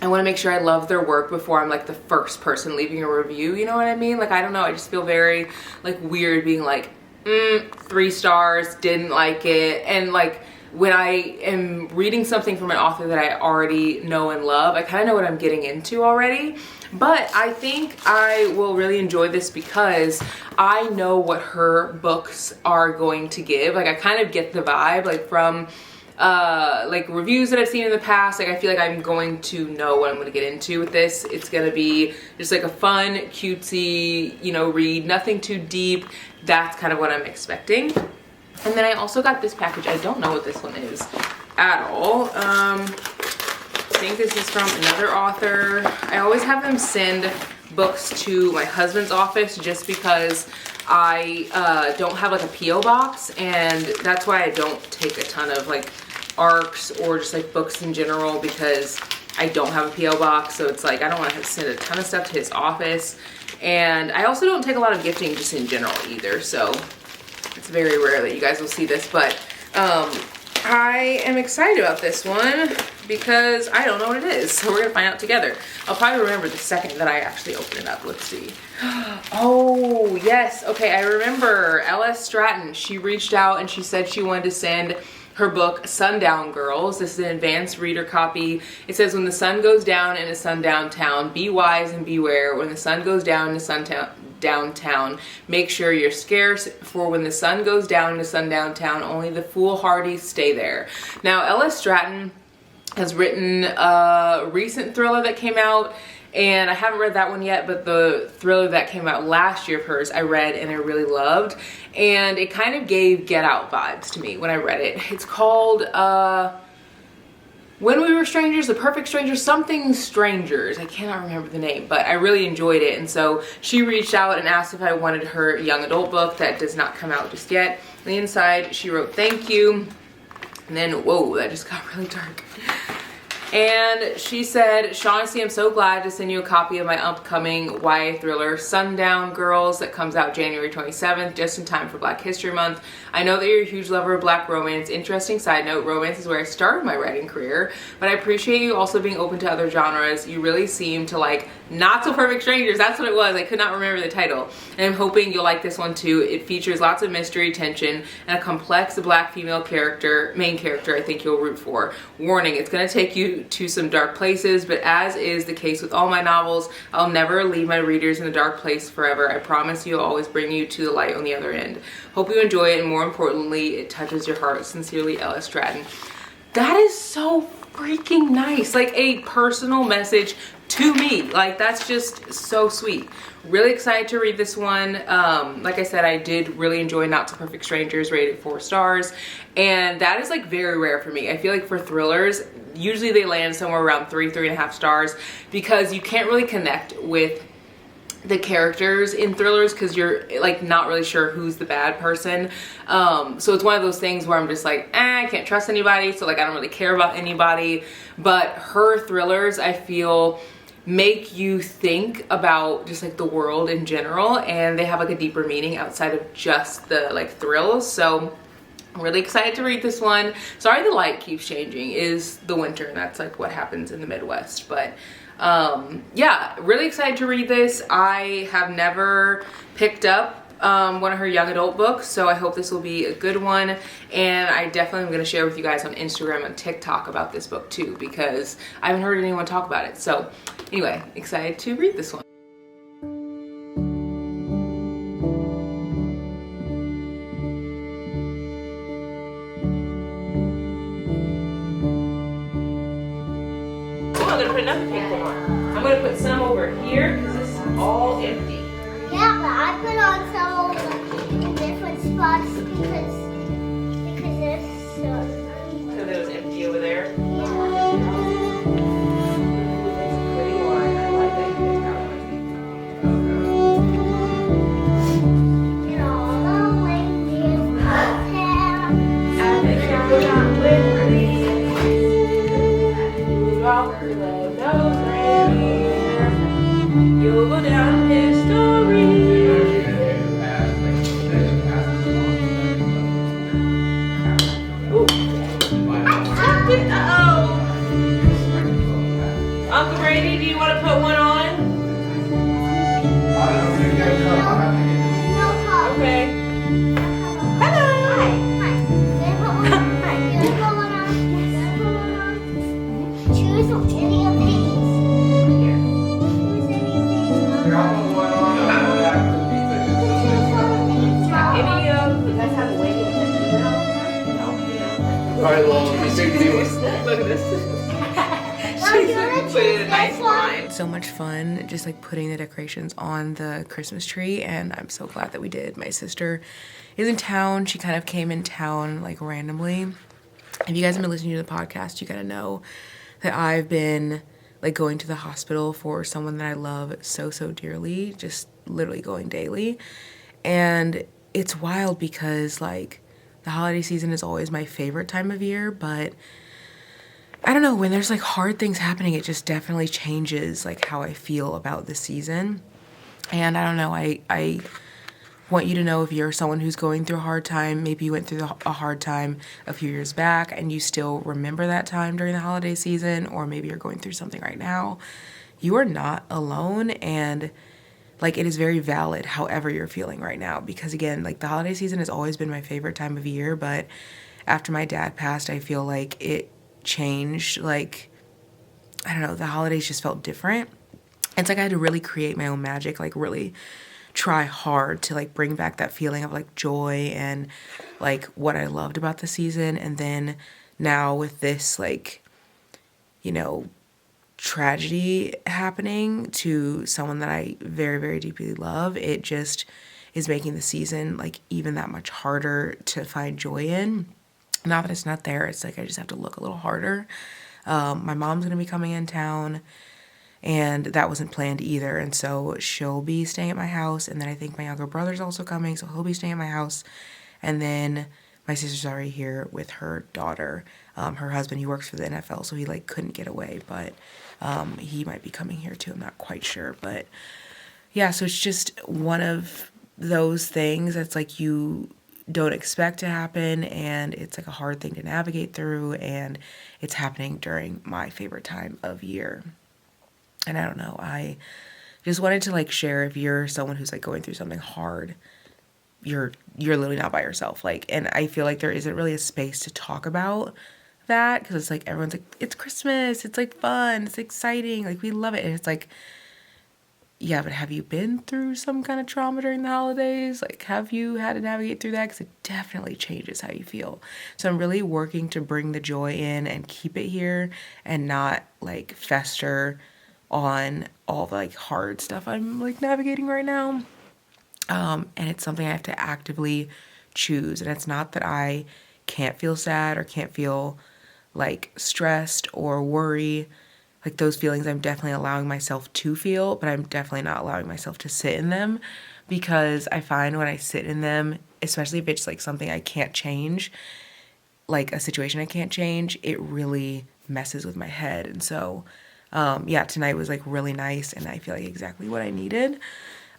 I want to make sure I love their work before I'm like the first person leaving a review, you know what I mean? Like, I don't know, I just feel very like weird being like, 3 stars, didn't like it. And like, when I am reading something from an author that I already know and love, I kind of know what I'm getting into already. But I think I will really enjoy this because I know what her books are going to give. Like I kind of get the vibe like from like reviews that I've seen in the past. Like I feel like I'm going to know what I'm going to get into with this. It's going to be just like a fun, cutesy, you know, read, nothing too deep. That's kind of what I'm expecting. And then I also got this package. I don't know what this one is at all. I think this is from another author. I always have them send books to my husband's office just because I don't have like a P.O. box, and that's why I don't take a ton of like ARCs or just like books in general, because I don't have a P.O. box. So it's like I don't want to send a ton of stuff to his office, and I also don't take a lot of gifting just in general either, so it's very rare that you guys will see this. But I am excited about this one because I don't know what it is, so we're gonna find out together. I'll probably remember the second that I actually open it up. Let's see. Oh yes, okay, I remember L.S. Stratton. She reached out and she said she wanted to send her book Sundown Girls. This is an advanced reader copy. It says, when the sun goes down in a sundown town, be wise and beware. When the sun goes down in a sundown town, make sure you're scarce, for when the sun goes down in a sundown town, only the foolhardy stay there. Now, L.S. Stratton has written a recent thriller that came out, and I haven't read that one yet, but the thriller that came out last year of hers I read and I really loved, and it kind of gave Get Out vibes to me when I read it. It's called When We Were Strangers, The Perfect Strangers, something Strangers. I cannot remember the name, but I really enjoyed it, and so she reached out and asked if I wanted her young adult book that does not come out just yet. On the inside she wrote thank you, and then whoa, that just got really dark. And she said, Shaughnessy, I'm so glad to send you a copy of my upcoming YA thriller, Sundown Girls, that comes out January 27th, just in time for Black History Month. I know that you're a huge lover of Black romance. Interesting side note, romance is where I started my writing career, but I appreciate you also being open to other genres. You really seem to like Not So Perfect Strangers. That's what it was. I could not remember the title. And I'm hoping you'll like this one too. It features lots of mystery, tension, and a complex Black female character, main character I think you'll root for. Warning, it's going to take you to some dark places, but as is the case with all my novels, I'll never leave my readers in a dark place forever. I promise you I'll always bring you to the light on the other end. Hope you enjoy it, and more importantly, it touches your heart. Sincerely, L.S. Stratton. That is so freaking nice. Like a personal message to me. Like that's just so sweet. Really excited to read this one. Like I said, I did really enjoy Not So Perfect Strangers, rated 4 stars, and that is like very rare for me. I feel like for thrillers, usually they land somewhere around 3.5 stars, because you can't really connect with the characters in thrillers because you're like not really sure who's the bad person. So it's one of those things where I'm just like, I can't trust anybody, so like I don't really care about anybody. But her thrillers, I feel, make you think about just like the world in general, and they have like a deeper meaning outside of just the like thrills. So I'm really excited to read this one. Sorry the light keeps changing. It is the winter, and that's like what happens in the Midwest. But yeah, really excited to read this. I have never picked up one of her young adult books, so I hope this will be a good one, and I definitely am going to share with you guys on Instagram and TikTok about this book too, because I haven't heard anyone talk about it. So anyway, excited to read this one. I'm gonna put another pink one on. I'm gonna put some over here because this is all empty. Yeah, but I put on some in different spots because it's so. Because it was empty over there. Yeah. It's a pretty one. I like that you picked that one. You know, the ladies have. I think you're good on with me. Drop her love, no prayer. You'll go down in history. Ooh. I took it. Look at this. She's putting a nice line. So much fun just like putting the decorations on the Christmas tree, and I'm so glad that we did. My sister is in town. She kind of came in town like randomly. If you guys have been listening to the podcast, you gotta know that I've been like going to the hospital for someone that I love so dearly, just literally going daily. And it's wild because like the holiday season is always my favorite time of year, but I don't know, when there's like hard things happening, it just definitely changes like how I feel about the season. And I don't know, I want you to know if you're someone who's going through a hard time, maybe you went through a hard time a few years back and you still remember that time during the holiday season, or maybe you're going through something right now, you are not alone. And like, it is very valid however you're feeling right now, because again, like the holiday season has always been my favorite time of year, but after my dad passed, I feel like it changed. Like, I don't know, the holidays just felt different. It's like I had to really create my own magic, like really try hard to like bring back that feeling of like joy and like what I loved about the season. And then now with this like, you know, tragedy happening to someone that I very deeply love, it just is making the season like even that much harder to find joy in. Not that it's not there, it's like I just have to look a little harder. My mom's gonna be coming in town, and that wasn't planned either, and so she'll be staying at my house, and then I think my younger brother's also coming, so he'll be staying at my house, and then my sister's already here with her daughter. Her husband, he works for the NFL, so he like couldn't get away, but he might be coming here too, I'm not quite sure. But yeah, so it's just one of those things that's like you don't expect to happen, and it's like a hard thing to navigate through, and it's happening during my favorite time of year. And I don't know, I just wanted to like share, if you're someone who's like going through something hard, you're literally not by yourself. Like, and I feel like there isn't really a space to talk about that, because it's like everyone's like, it's Christmas, it's like fun, it's exciting, like we love it. And it's like, yeah, but have you been through some kind of trauma during the holidays? Like, have you had to navigate through that? Because it definitely changes how you feel. So I'm really working to bring the joy in and keep it here and not like fester on all the like hard stuff I'm like navigating right now. And it's something I have to actively choose. And it's not that I can't feel sad or can't feel like stressed or worry. Like those feelings I'm definitely allowing myself to feel, but I'm definitely not allowing myself to sit in them, because I find when I sit in them, especially if it's like something I can't change, like a situation I can't change, it really messes with my head. And so yeah, tonight was like really nice, and I feel like exactly what I needed.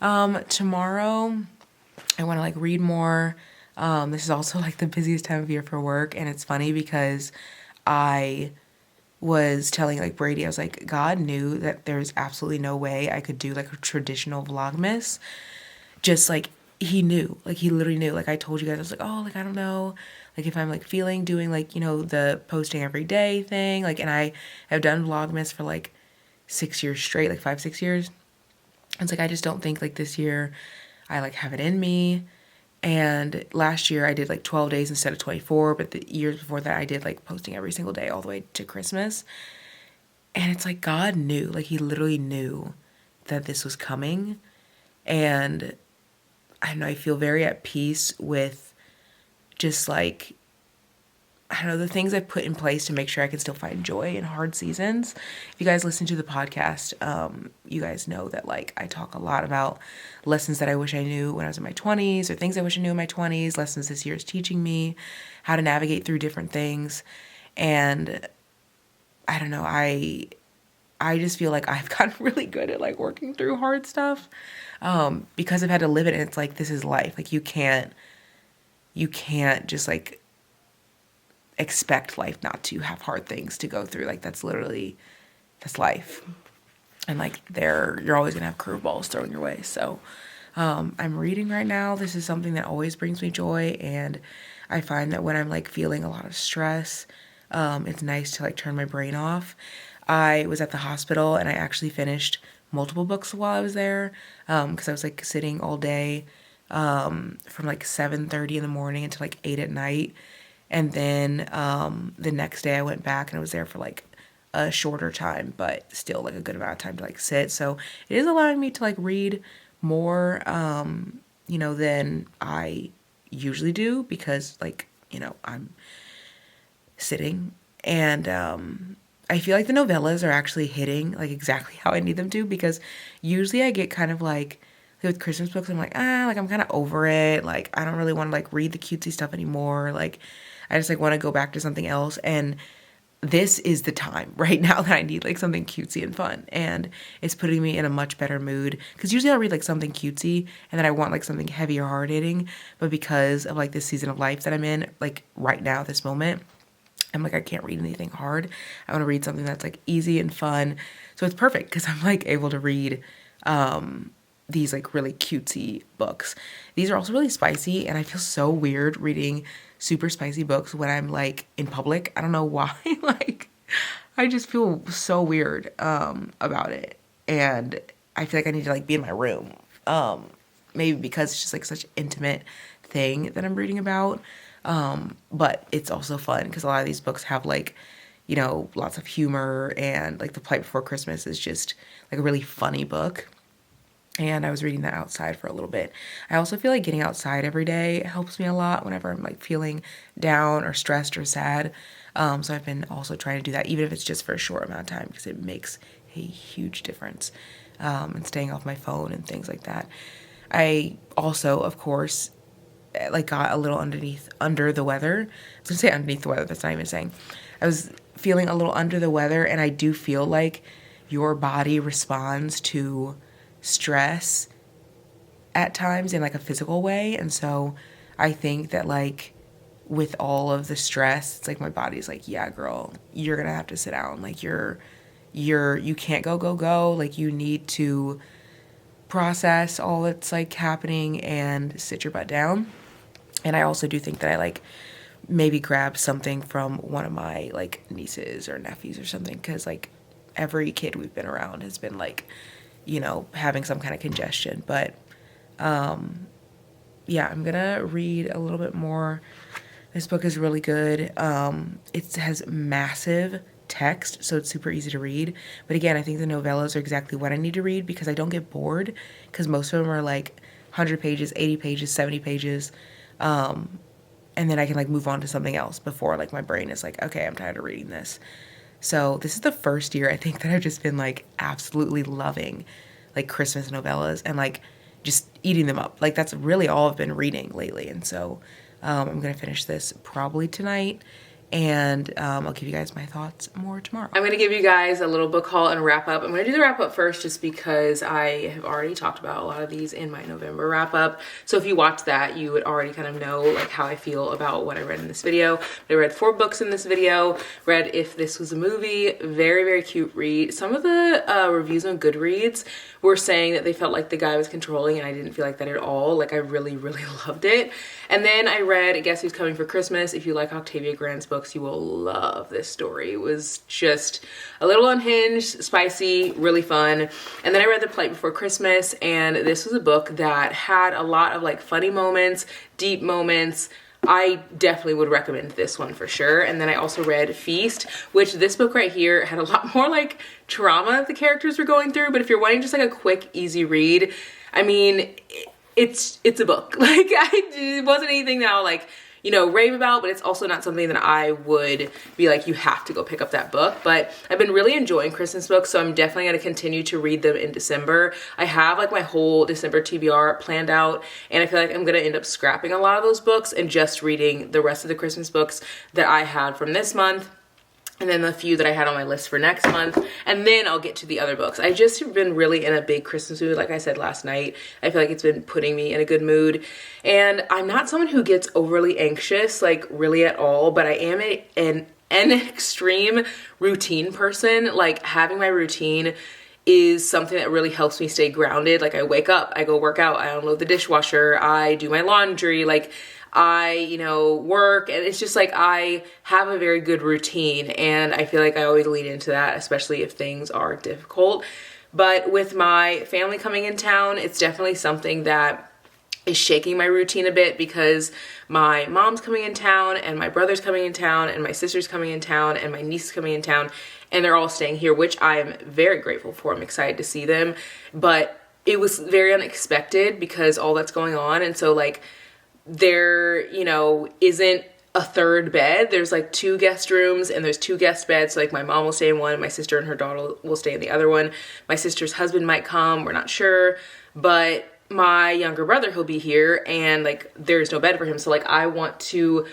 Tomorrow I want to like read more. This is also like the busiest time of year for work, and it's funny because I was telling like Brady, I was like, God knew that there's absolutely no way I could do like a traditional Vlogmas. Just like he knew, like he literally knew. Like I told you guys, I was like, oh, like I don't know, like if I'm like feeling doing like, you know, the posting every day thing, like, and I have done Vlogmas for like 6 years straight, like 5-6 years. It's like I just don't think like this year I like have it in me. And last year I did like 12 days instead of 24, but the years before that I did like posting every single day all the way to Christmas. And it's like God knew, like he literally knew that this was coming. And I don't know, I feel very at peace with just like, I don't know, the things I've put in place to make sure I can still find joy in hard seasons. If you guys listen to the podcast, you guys know that like I talk a lot about lessons that I wish I knew when I was in my 20s, or things I wish I knew in my 20s, lessons this year is teaching me, how to navigate through different things. And I don't know, I just feel like I've gotten really good at like working through hard stuff, because I've had to live it, and it's like, this is life. Like you can't just like expect life not to have hard things to go through. Like that's life. And like you're always gonna have curveballs thrown your way. So I'm reading right now. This is something that always brings me joy, and I find that when I'm like feeling a lot of stress, it's nice to like turn my brain off. I was at the hospital and I actually finished multiple books while I was there, because I was like sitting all day from like 7:30 in the morning until like 8 at night. And then the next day I went back and I was there for like a shorter time, but still like a good amount of time to like sit. So it is allowing me to like read more, you know, than I usually do, because like, you know, I'm sitting. And I feel like the novellas are actually hitting like exactly how I need them to, because usually I get kind of like with Christmas books, I'm like, like I'm kind of over it. Like I don't really want to like read the cutesy stuff anymore. Like I just like want to go back to something else. And this is the time right now that I need like something cutesy and fun, and it's putting me in a much better mood, because usually I'll read like something cutesy and then I want like something heavy or hard hitting, but because of like this season of life that I'm in, like right now, this moment, I'm like, I can't read anything hard. I want to read something that's like easy and fun. So it's perfect because I'm like able to read these like really cutesy books. These are also really spicy, and I feel so weird reading super spicy books when I'm like in public. I don't know why. Like I just feel so weird about it, and I feel like I need to like be in my room. Maybe because it's just like such an intimate thing that I'm reading about. But it's also fun because a lot of these books have like, you know, lots of humor, and like The Plight Before Christmas is just like a really funny book. And I was reading that outside for a little bit. I also feel like getting outside every day helps me a lot whenever I'm like feeling down or stressed or sad. So I've been also trying to do that, even if it's just for a short amount of time, because it makes a huge difference. And staying off my phone and things like that. I also, of course, like got a little under the weather. I was gonna say underneath the weather, that's not even saying. I was feeling a little under the weather, and I do feel like your body responds to stress at times in like a physical way. And so I think that like with all of the stress, it's like my body's like, yeah, girl, you're gonna have to sit down. Like you can't go. Like you need to process all that's like happening and sit your butt down. And I also do think that I like maybe grab something from one of my like nieces or nephews or something, because like every kid we've been around has been like, you know, having some kind of congestion. But yeah, I'm gonna read a little bit more. This book is really good. It has massive text, so it's super easy to read. But again, I think the novellas are exactly what I need to read, because I don't get bored, because most of them are like 100 pages, 80 pages, 70 pages. And then I can like move on to something else before like my brain is like, okay, I'm tired of reading this. So this is the first year I think that I've just been like absolutely loving like Christmas novellas and like just eating them up. Like that's really all I've been reading lately. And so I'm going to finish this probably tonight, and I'll give you guys my thoughts more tomorrow. I'm going to give you guys a little book haul and wrap up. I'm going to do the wrap up first just because I have already talked about a lot of these in my November wrap up. So if you watch that, you would already kind of know like how I feel about what I read in this video. I read 4 books in this video, read If This Was a Movie, very, very cute read. Some of the reviews on Goodreads were saying that they felt like the guy was controlling, and I didn't feel like that at all. Like I really, really loved it. And then I read Guess Who's Coming for Christmas. If you like Octavia Grant's books, you will love this story. It was just a little unhinged, spicy, really fun. And then I read The Plight Before Christmas, and this was a book that had a lot of like funny moments, deep moments. I definitely would recommend this one for sure. And then I also read Feast, which this book right here had a lot more like trauma the characters were going through. But if you're wanting just like a quick, easy read, I mean, it's a book. Like it wasn't anything that I'll like, you know, rave about, but it's also not something that I would be like, you have to go pick up that book. But I've been really enjoying Christmas books, so I'm definitely going to continue to read them in December. I have like my whole December TBR planned out, and I feel like I'm going to end up scrapping a lot of those books and just reading the rest of the Christmas books that I had from this month, and then the few that I had on my list for next month, and then I'll get to the other books. I just have been really in a big Christmas mood, like I said last night. I feel like it's been putting me in a good mood, and I'm not someone who gets overly anxious, like really at all, but I am an extreme routine person. Like having my routine is something that really helps me stay grounded. Like I wake up, I go work out, I unload the dishwasher, I do my laundry, like I, you know, work, and it's just like I have a very good routine, and I feel like I always lean into that, especially if things are difficult. But with my family coming in town, it's definitely something that is shaking my routine a bit because my mom's coming in town and my brother's coming in town and my sister's coming in town and my niece is coming in town, and they're all staying here, which I am very grateful for. I'm excited to see them, but it was very unexpected because all that's going on. And so like there, you know, isn't a third bed. There's like 2 guest rooms and there's 2 guest beds. So like my mom will stay in one and my sister and her daughter will stay in the other one. My sister's husband might come, we're not sure, but my younger brother, he'll be here, and like there's no bed for him. So like I want to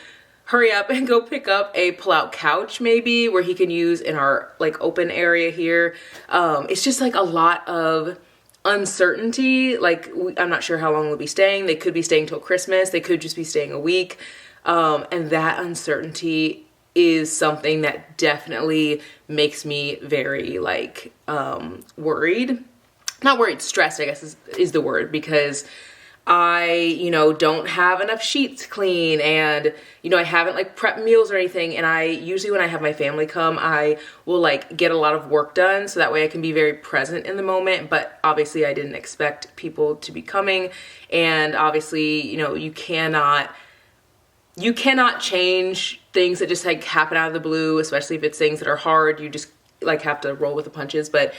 hurry up and go pick up a pull-out couch maybe where he can use in our like open area here. It's just like a lot of uncertainty. Like I'm not sure how long they'll be staying. They could be staying till Christmas. They could just be staying a week. And that uncertainty is something that definitely makes me very like worried. Not worried, stressed, I guess is the word, because I, you know, don't have enough sheets clean, and, you know, I haven't like prepped meals or anything. And I usually, when I have my family come, I will like get a lot of work done so that way I can be very present in the moment. But obviously I didn't expect people to be coming, and obviously, you know, you cannot change things that just like happen out of the blue, especially if it's things that are hard. You just like have to roll with the punches. But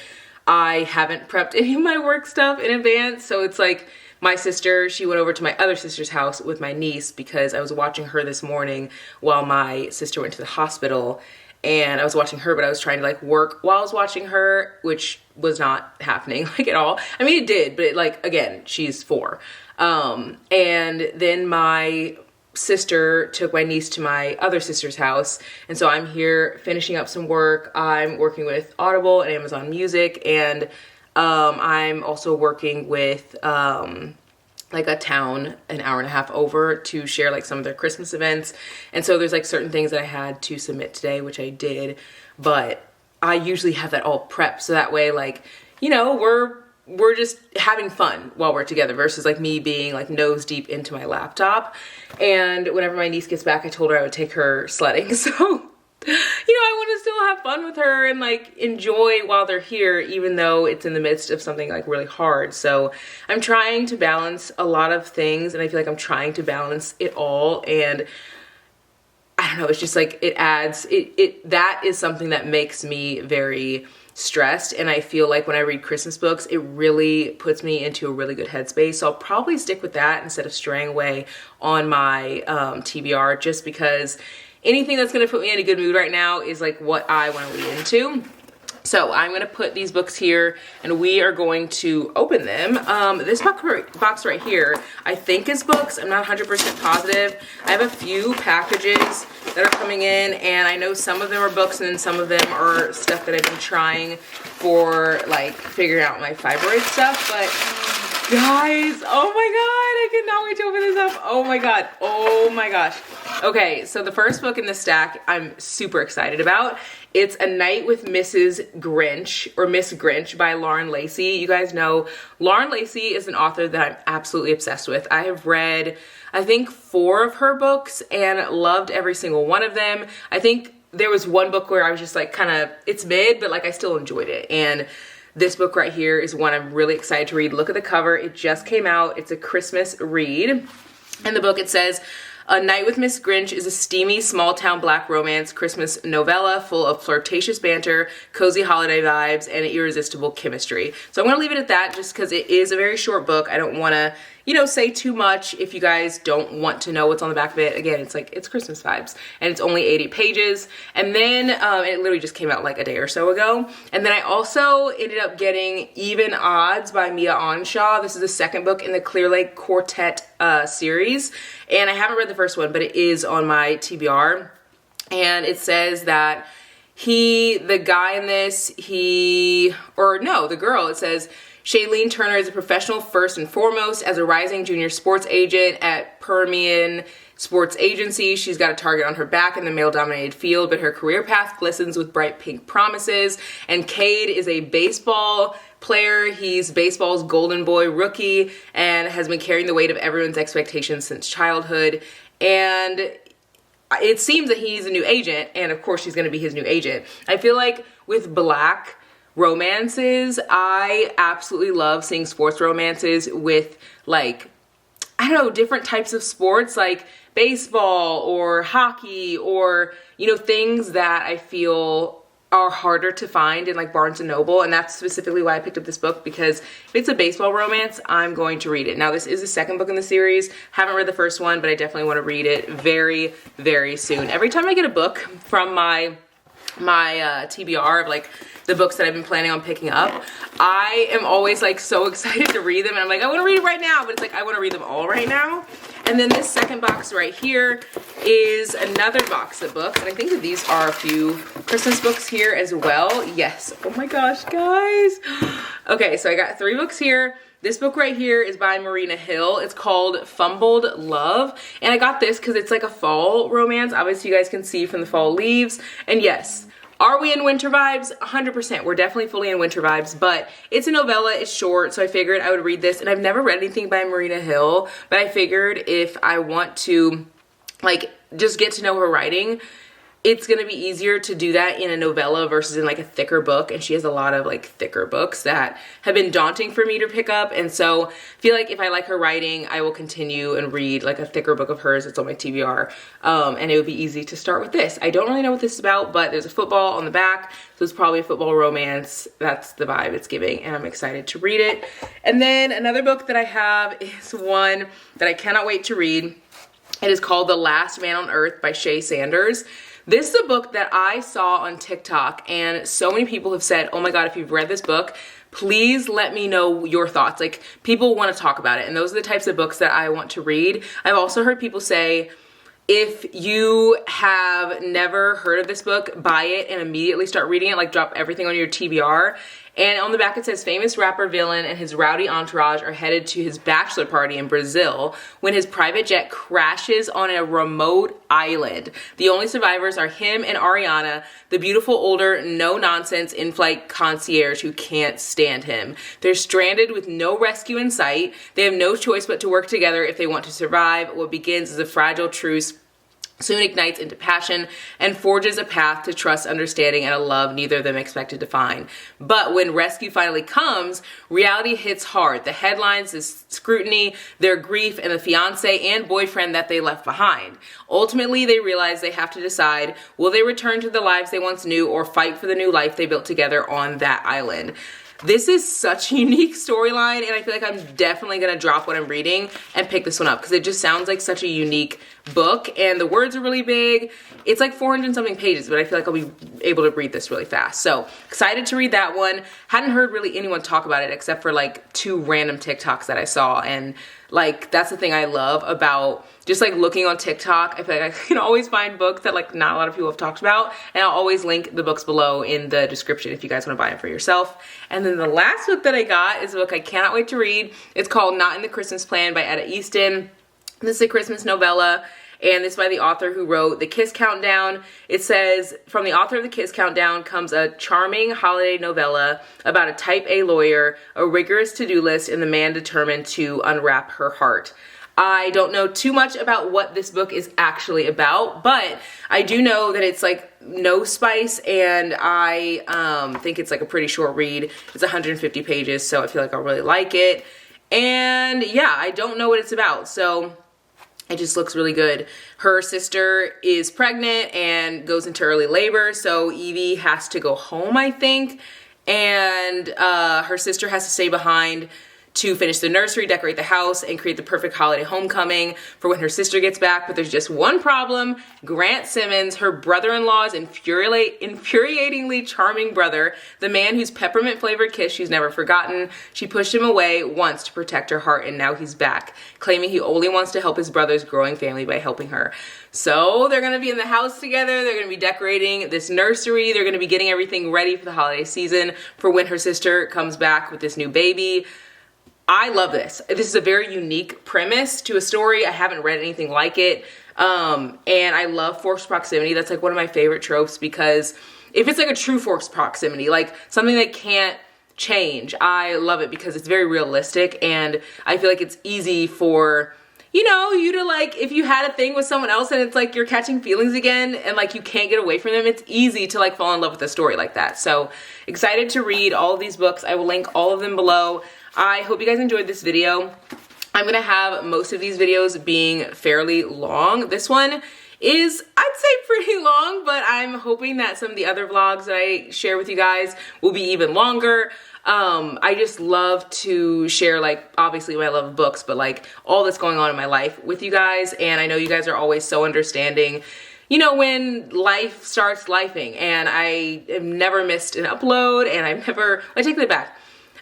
I haven't prepped any of my work stuff in advance. So it's like my sister, she went over to my other sister's house with my niece because I was watching her this morning while my sister went to the hospital. And I was watching her, but I was trying to like work while I was watching her, which was not happening like at all. I mean, it did, but it, like, again, she's 4. And then my sister took my niece to my other sister's house, and so I'm here finishing up some work. I'm working with Audible and Amazon Music, and I'm also working with like a town an hour and a half over to share like some of their Christmas events. And so there's like certain things that I had to submit today, which I did, but I usually have that all prepped so that way, like, you know, we're just having fun while we're together versus like me being like nose deep into my laptop. And whenever my niece gets back, I told her I would take her sledding. So, you know, I want to still have fun with her and like enjoy while they're here, even though it's in the midst of something like really hard. So I'm trying to balance a lot of things, and I feel like I'm trying to balance it all. And I don't know, it's just like that is something that makes me very stressed. And I feel like when I read Christmas books, it really puts me into a really good headspace. So I'll probably stick with that instead of straying away on my TBR, just because anything that's going to put me in a good mood right now is like what I want to lean into. So I'm going to put these books here and we are going to open them. This box right here, I think is books. I'm not 100% positive. I have a few packages that are coming in, and I know some of them are books and then some of them are stuff that I've been trying for like figuring out my fibroid stuff. But guys, oh my God, I cannot wait to open this up. Oh my God, oh my gosh. Okay, so the first book in the stack I'm super excited about. It's A Night with Mrs. Grinch, or Miss Grinch, by Lauren Lacey. You guys know Lauren Lacey is an author that I'm absolutely obsessed with. I have read, I think, 4 of her books and loved every single one of them. I think there was one book where I was just like kind of, it's mid, but like I still enjoyed it. And this book right here is one I'm really excited to read. Look at the cover. It just came out. It's a Christmas read. In the book it says, A Night with Miss Grinch is a steamy small-town black romance Christmas novella full of flirtatious banter, cozy holiday vibes, and irresistible chemistry. So I'm going to leave it at that just because it is a very short book. I don't want to, you know, say too much if you guys don't want to know what's on the back of it. Again, it's like, it's Christmas vibes, and it's only 80 pages. And then it literally just came out like a day or so ago. And then I also ended up getting Even Odds by Mia Onshaw. This is the second book in the Clear Lake Quartet series. And I haven't read the first one, but it is on my TBR. And it says that the girl, it says, Shailene Turner is a professional first and foremost. As a rising junior sports agent at Permian Sports Agency, she's got a target on her back in the male-dominated field, but her career path glistens with bright pink promises. And Cade is a baseball player. He's baseball's golden boy rookie and has been carrying the weight of everyone's expectations since childhood. And it seems that he's a new agent, and of course she's going to be his new agent. I feel like with black romances, I absolutely love seeing sports romances with like I don't know, different types of sports like baseball or hockey or, you know, things that I feel are harder to find in like Barnes and Noble. And that's specifically why I picked up this book, because if it's a baseball romance, I'm going to read it. Now, this is the second book in the series. Haven't read the first one, but I definitely want to read it very, very soon. Every time I get a book from my TBR of like the books that I've been planning on picking up, I am always like so excited to read them, and I'm like, I want to read it right now, but it's like I want to read them all right now. And then this second box right here is another box of books, and I think that these are a few Christmas books here as well. Yes. Oh my gosh, guys. Okay, so I got 3 books here. This book right here is by Marina Hill. It's called Fumbled Love. And I got this because it's like a fall romance. Obviously, you guys can see from the fall leaves. And yes, are we in winter vibes? 100%. We're definitely fully in winter vibes, but it's a novella. It's short, so I figured I would read this. And I've never read anything by Marina Hill, but I figured if I want to like just get to know her writing, it's gonna be easier to do that in a novella versus in like a thicker book. And she has a lot of like thicker books that have been daunting for me to pick up. And so I feel like if I like her writing, I will continue and read like a thicker book of hers that's on my TBR. And it would be easy to start with this. I don't really know what this is about, but there's a football on the back. So it's probably a football romance. That's the vibe it's giving, and I'm excited to read it. And then another book that I have is one that I cannot wait to read. It is called The Last Man on Earth by Shay Sanders. This is a book that I saw on TikTok, and so many people have said, oh my God, if you've read this book, please let me know your thoughts. Like, people want to talk about it, and those are the types of books that I want to read. I've also heard people say, if you have never heard of this book, buy it and immediately start reading it, like drop everything on your TBR. And on the back it says, famous rapper villain and his rowdy entourage are headed to his bachelor party in Brazil when his private jet crashes on a remote island. The only survivors are him and Ariana, the beautiful, older, no-nonsense in-flight concierge who can't stand him. They're stranded with no rescue in sight. They have no choice but to work together if they want to survive. What begins as a fragile truce soon ignites into passion and forges a path to trust, understanding, and a love neither of them expected to find. But when rescue finally comes, reality hits hard. The headlines, the scrutiny, their grief, and the fiance and boyfriend that they left behind. Ultimately, they realize they have to decide, will they return to the lives they once knew or fight for the new life they built together on that island? This is such a unique storyline, and I feel like I'm definitely going to drop what I'm reading and pick this one up because it just sounds like such a unique book, and the words are really big. It's like 400 and something pages, but I feel like I'll be able to read this really fast. So excited to read that one. Hadn't heard really anyone talk about it except for like 2 random TikToks that I saw, and like that's the thing I love about just like looking on TikTok. I feel like I can always find books that like not a lot of people have talked about, and I'll always link the books below in the description if you guys want to buy them for yourself. And then the last book that I got is a book I cannot wait to read. It's called Not in the Christmas Plan by Etta Easton. This is a Christmas novella, and it's by the author who wrote The Kiss Countdown. It says, from the author of The Kiss Countdown comes a charming holiday novella about a type A lawyer, a rigorous to-do list, and the man determined to unwrap her heart. I don't know too much about what this book is actually about, but I do know that it's like no spice, and I think it's like a pretty short read. It's 150 pages, so I feel like I'll really like it. And yeah, I don't know what it's about, so it just looks really good. Her sister is pregnant and goes into early labor, so Evie has to go home, I think, and her sister has to stay behind to finish the nursery, decorate the house, and create the perfect holiday homecoming for when her sister gets back. But there's just one problem. Grant Simmons, her brother-in-law's infuriatingly charming brother, the man whose peppermint-flavored kiss she's never forgotten. She pushed him away once to protect her heart, and now he's back, claiming he only wants to help his brother's growing family by helping her. So they're gonna be in the house together. They're gonna be decorating this nursery. They're gonna be getting everything ready for the holiday season for when her sister comes back with this new baby. I love this. This is a very unique premise to a story. I haven't read anything like it. And I love forced proximity. That's like one of my favorite tropes, because if it's like a true forced proximity, like something that can't change, I love it because it's very realistic, and I feel like it's easy for, you know, you to like, if you had a thing with someone else and it's like you're catching feelings again and like you can't get away from them, it's easy to like fall in love with a story like that. So excited to read all of these books. I will link all of them below. I hope you guys enjoyed this video. I'm gonna have most of these videos being fairly long. This one is, I'd say, pretty long, but I'm hoping that some of the other vlogs that I share with you guys will be even longer. I just love to share, like, obviously my love of books, but like all that's going on in my life with you guys. And I know you guys are always so understanding, you know, when life starts lifing, and I have never missed an upload, and I take that back.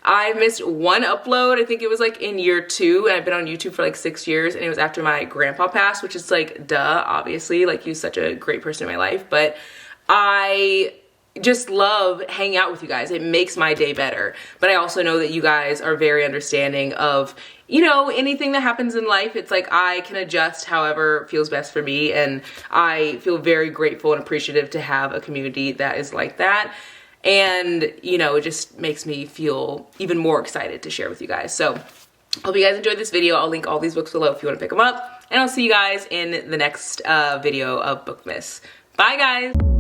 I missed one upload, I think it was like in year 2, and I've been on YouTube for like 6 years, and it was after my grandpa passed, which is like, duh, obviously, like, he was such a great person in my life, but I just love hanging out with you guys. It makes my day better. But I also know that you guys are very understanding of, you know, anything that happens in life. It's like I can adjust however feels best for me, and I feel very grateful and appreciative to have a community that is like that. And, you know, it just makes me feel even more excited to share with you guys. So hope you guys enjoyed this video. I'll link all these books below if you want to pick them up. And I'll see you guys in the next video of BOOKMAS. Bye, guys.